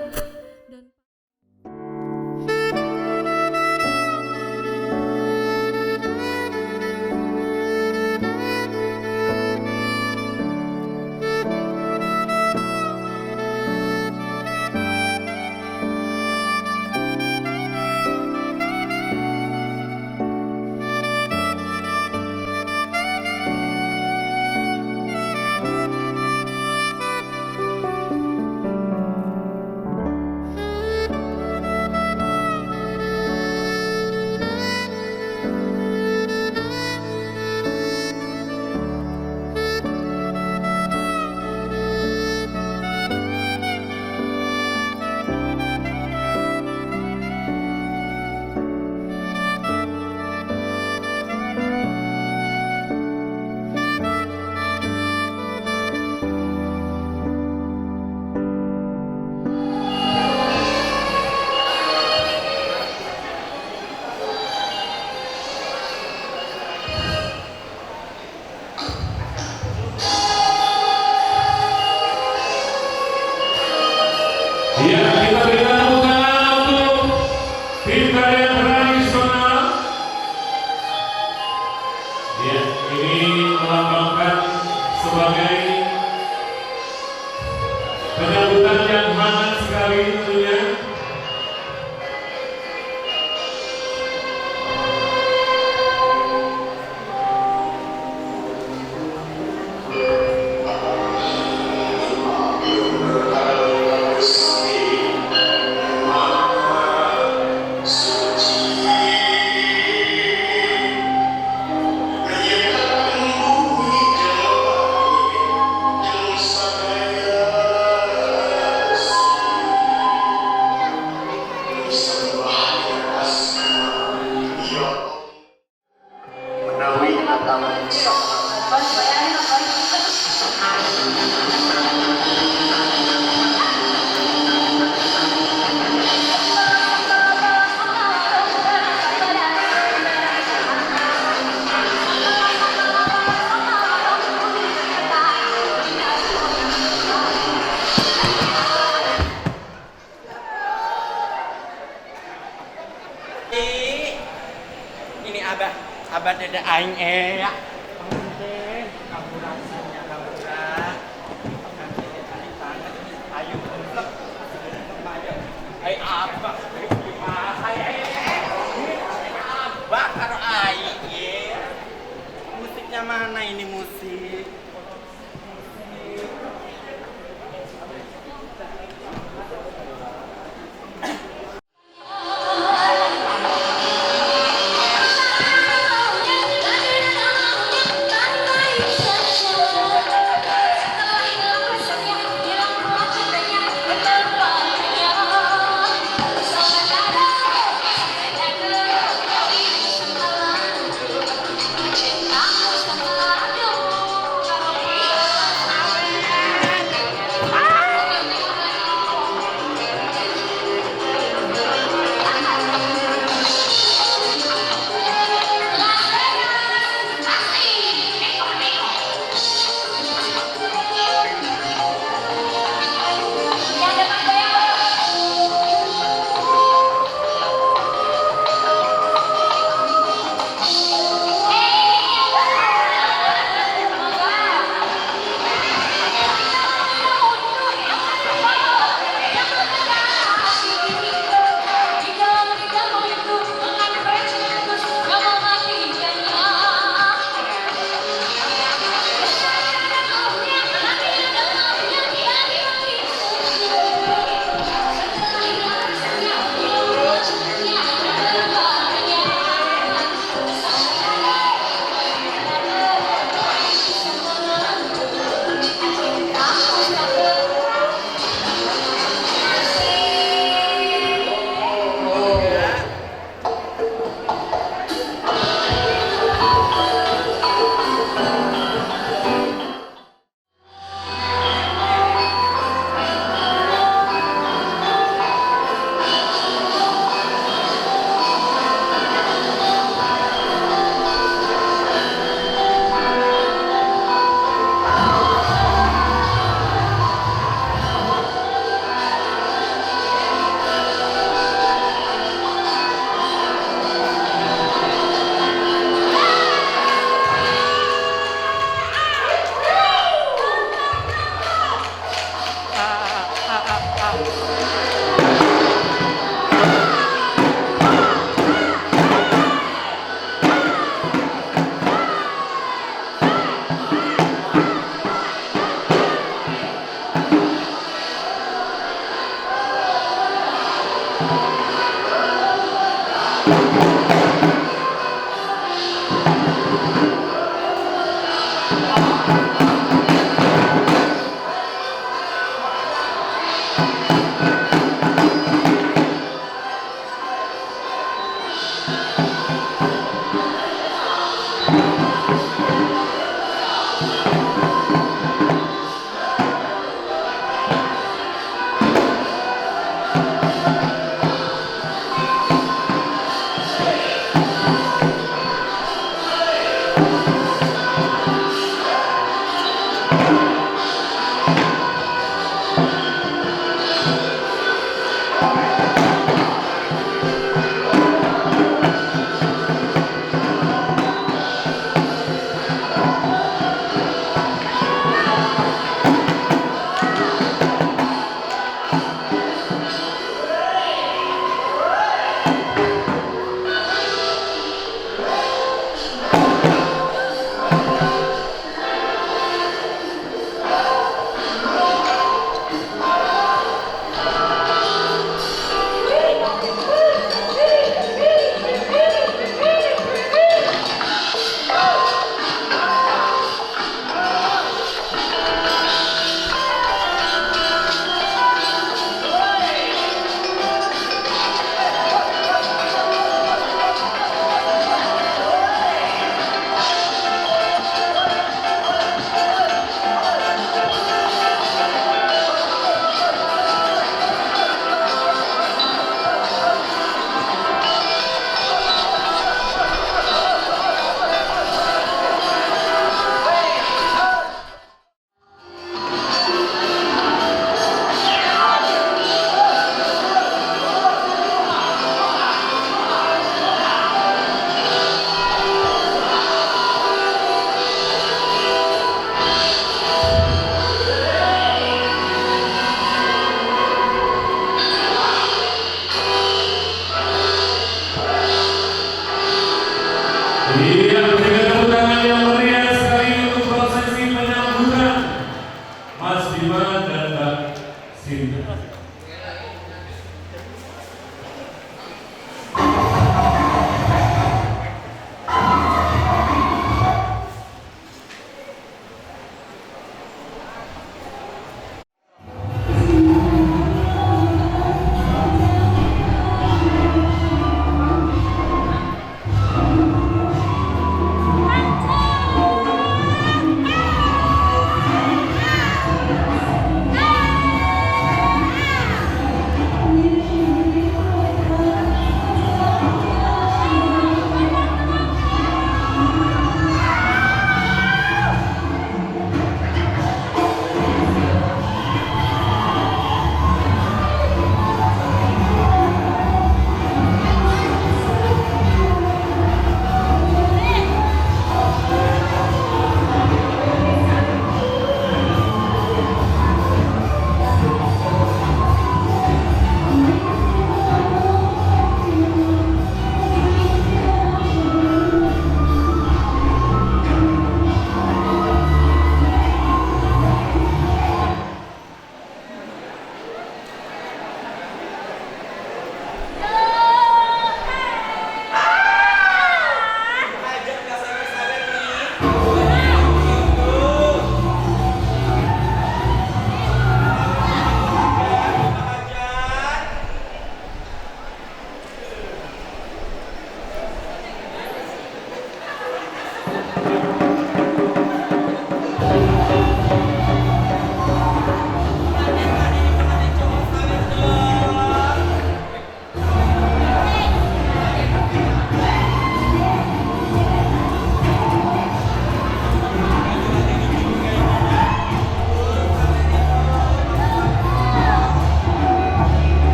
Ya, kita berikan tepuk tangan untuk tim tarian tradisional. Ya, ini melambangkan sebagai penyambutan yang hangat sekali tentunya. Ini abah dede aing ya. Kampurasinya kampurah. Ayo blek. Ai abah abah karo aing ye. Musiknya mana ini musik? Cintaku sama aduh Iya, berikan tepuk tangan yang meriah sekali untuk prosesi penyambutan Mas Bima dan Mbak Sinta.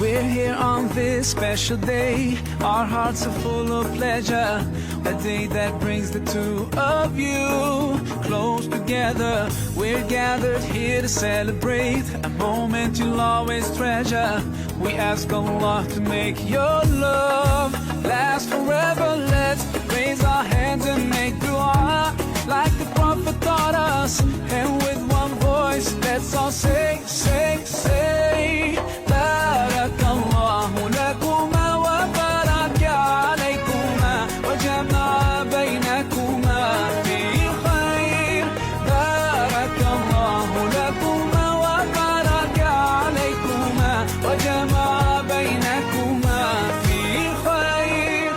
We're here on this special day. Our hearts are full of pleasure. A day that brings the two of you close together. We're gathered here to celebrate a moment you'll always treasure. We ask Allah to make your love last forever. Let's raise our hands and make dua like the Prophet taught us. And with one voice, let's all say, say, say, Barakallahu lakuma wa baraka alaykuma wa jama'a baynakuma fi khair. Barakallahu lakuma wa baraka alaykuma wa jama'a baynakuma fi khair.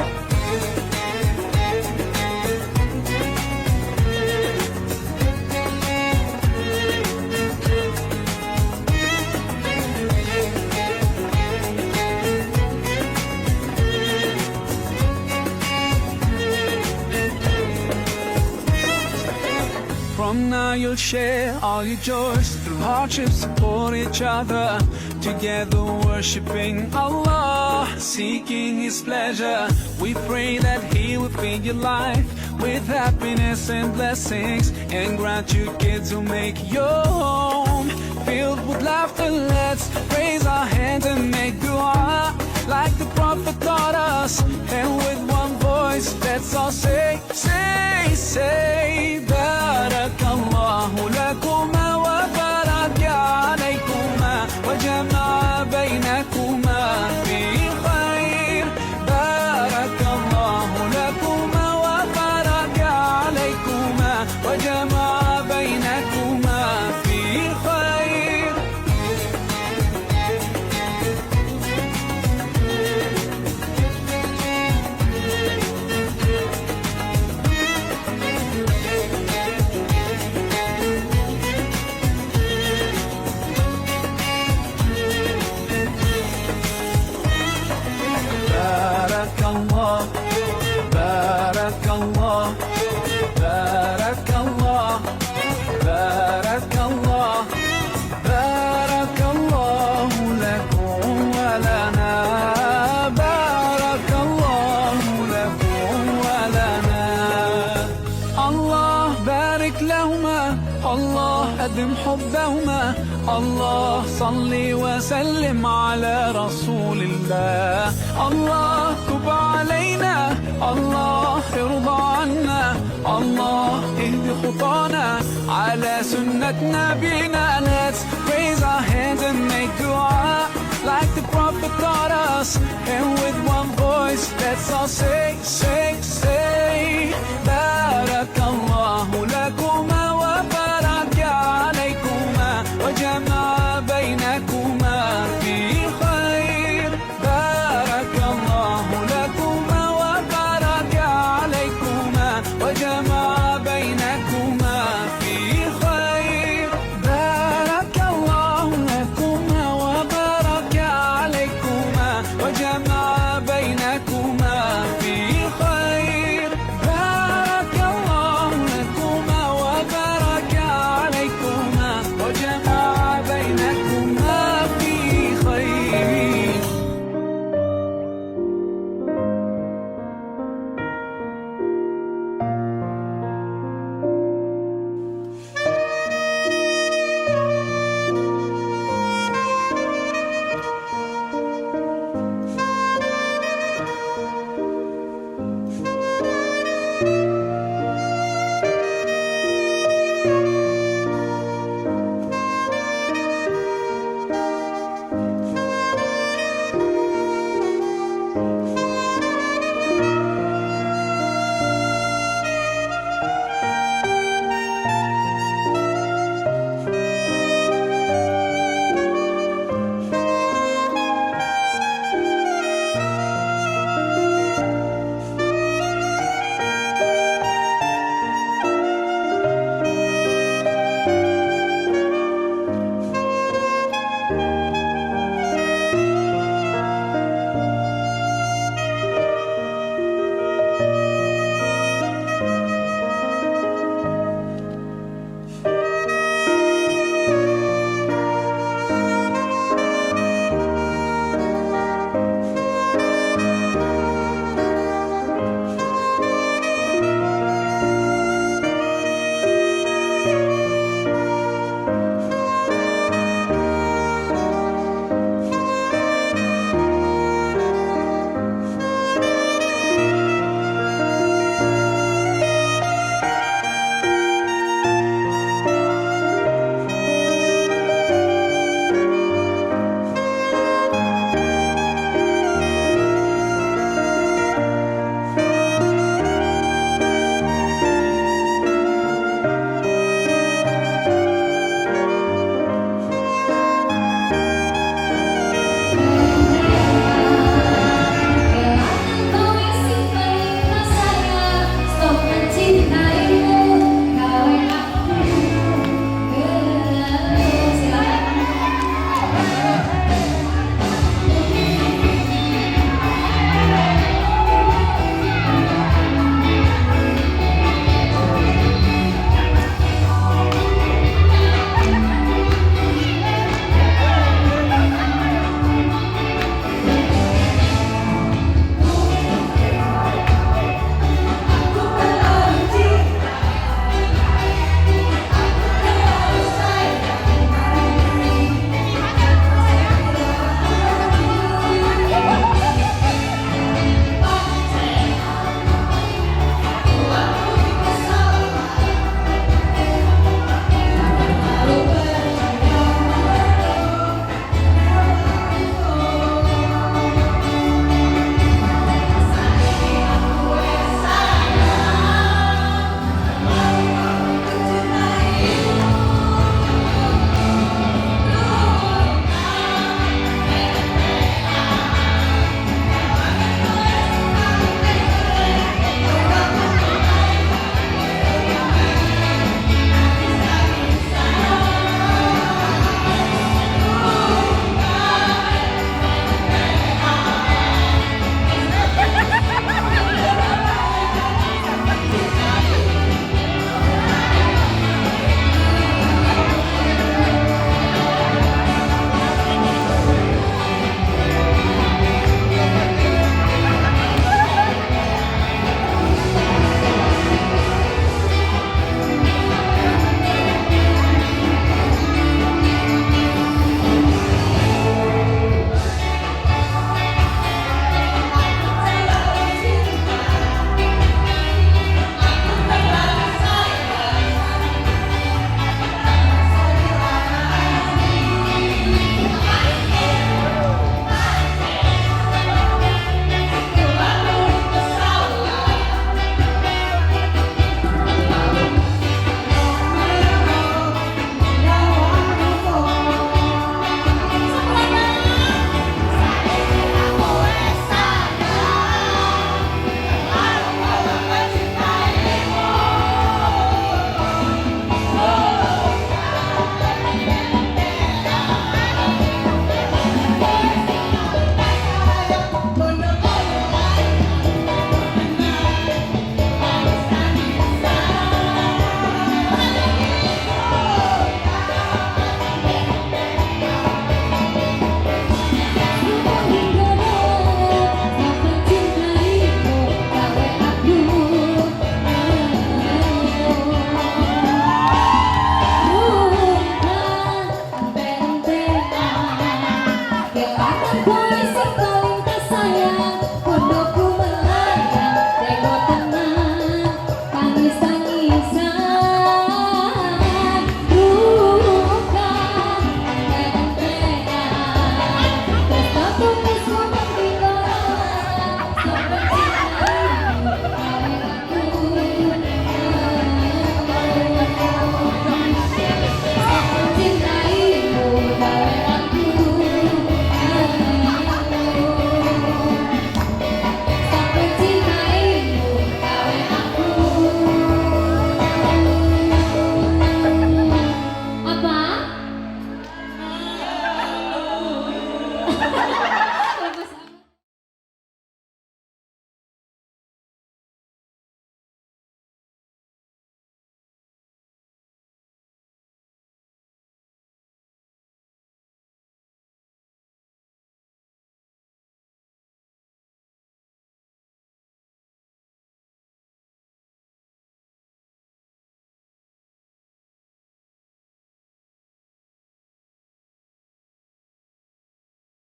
From now you'll share all your joys, through hardships support each other, together worshiping Allah, seeking His pleasure. We pray that He will fill your life with happiness and blessings, and grant you kids who make your home filled with laughter. Let's raise our hands and make dua like the Prophet taught us, and with one voice let's all say, say, say, Barakallahu lakuma wa baraka alaykuma wa jama'a baynakuma fi khair. Barakallahu lakuma wa baraka alaykuma wa jama'a baynakuma fi khair. Barakallah, Barakallah, Barakallah, Barakallahu lakum wa lana, Barakallahu lakum wa lana. Allah barik lahuma, Allah أدم حبهما, الله صلي وسلم على رسول الله. الله تب علينا, الله ارضى عنا, الله اهد خطانا على سنة نبينا. Let's raise our hands and make dua like the Prophet taught us, and with one voice let's all say, say, say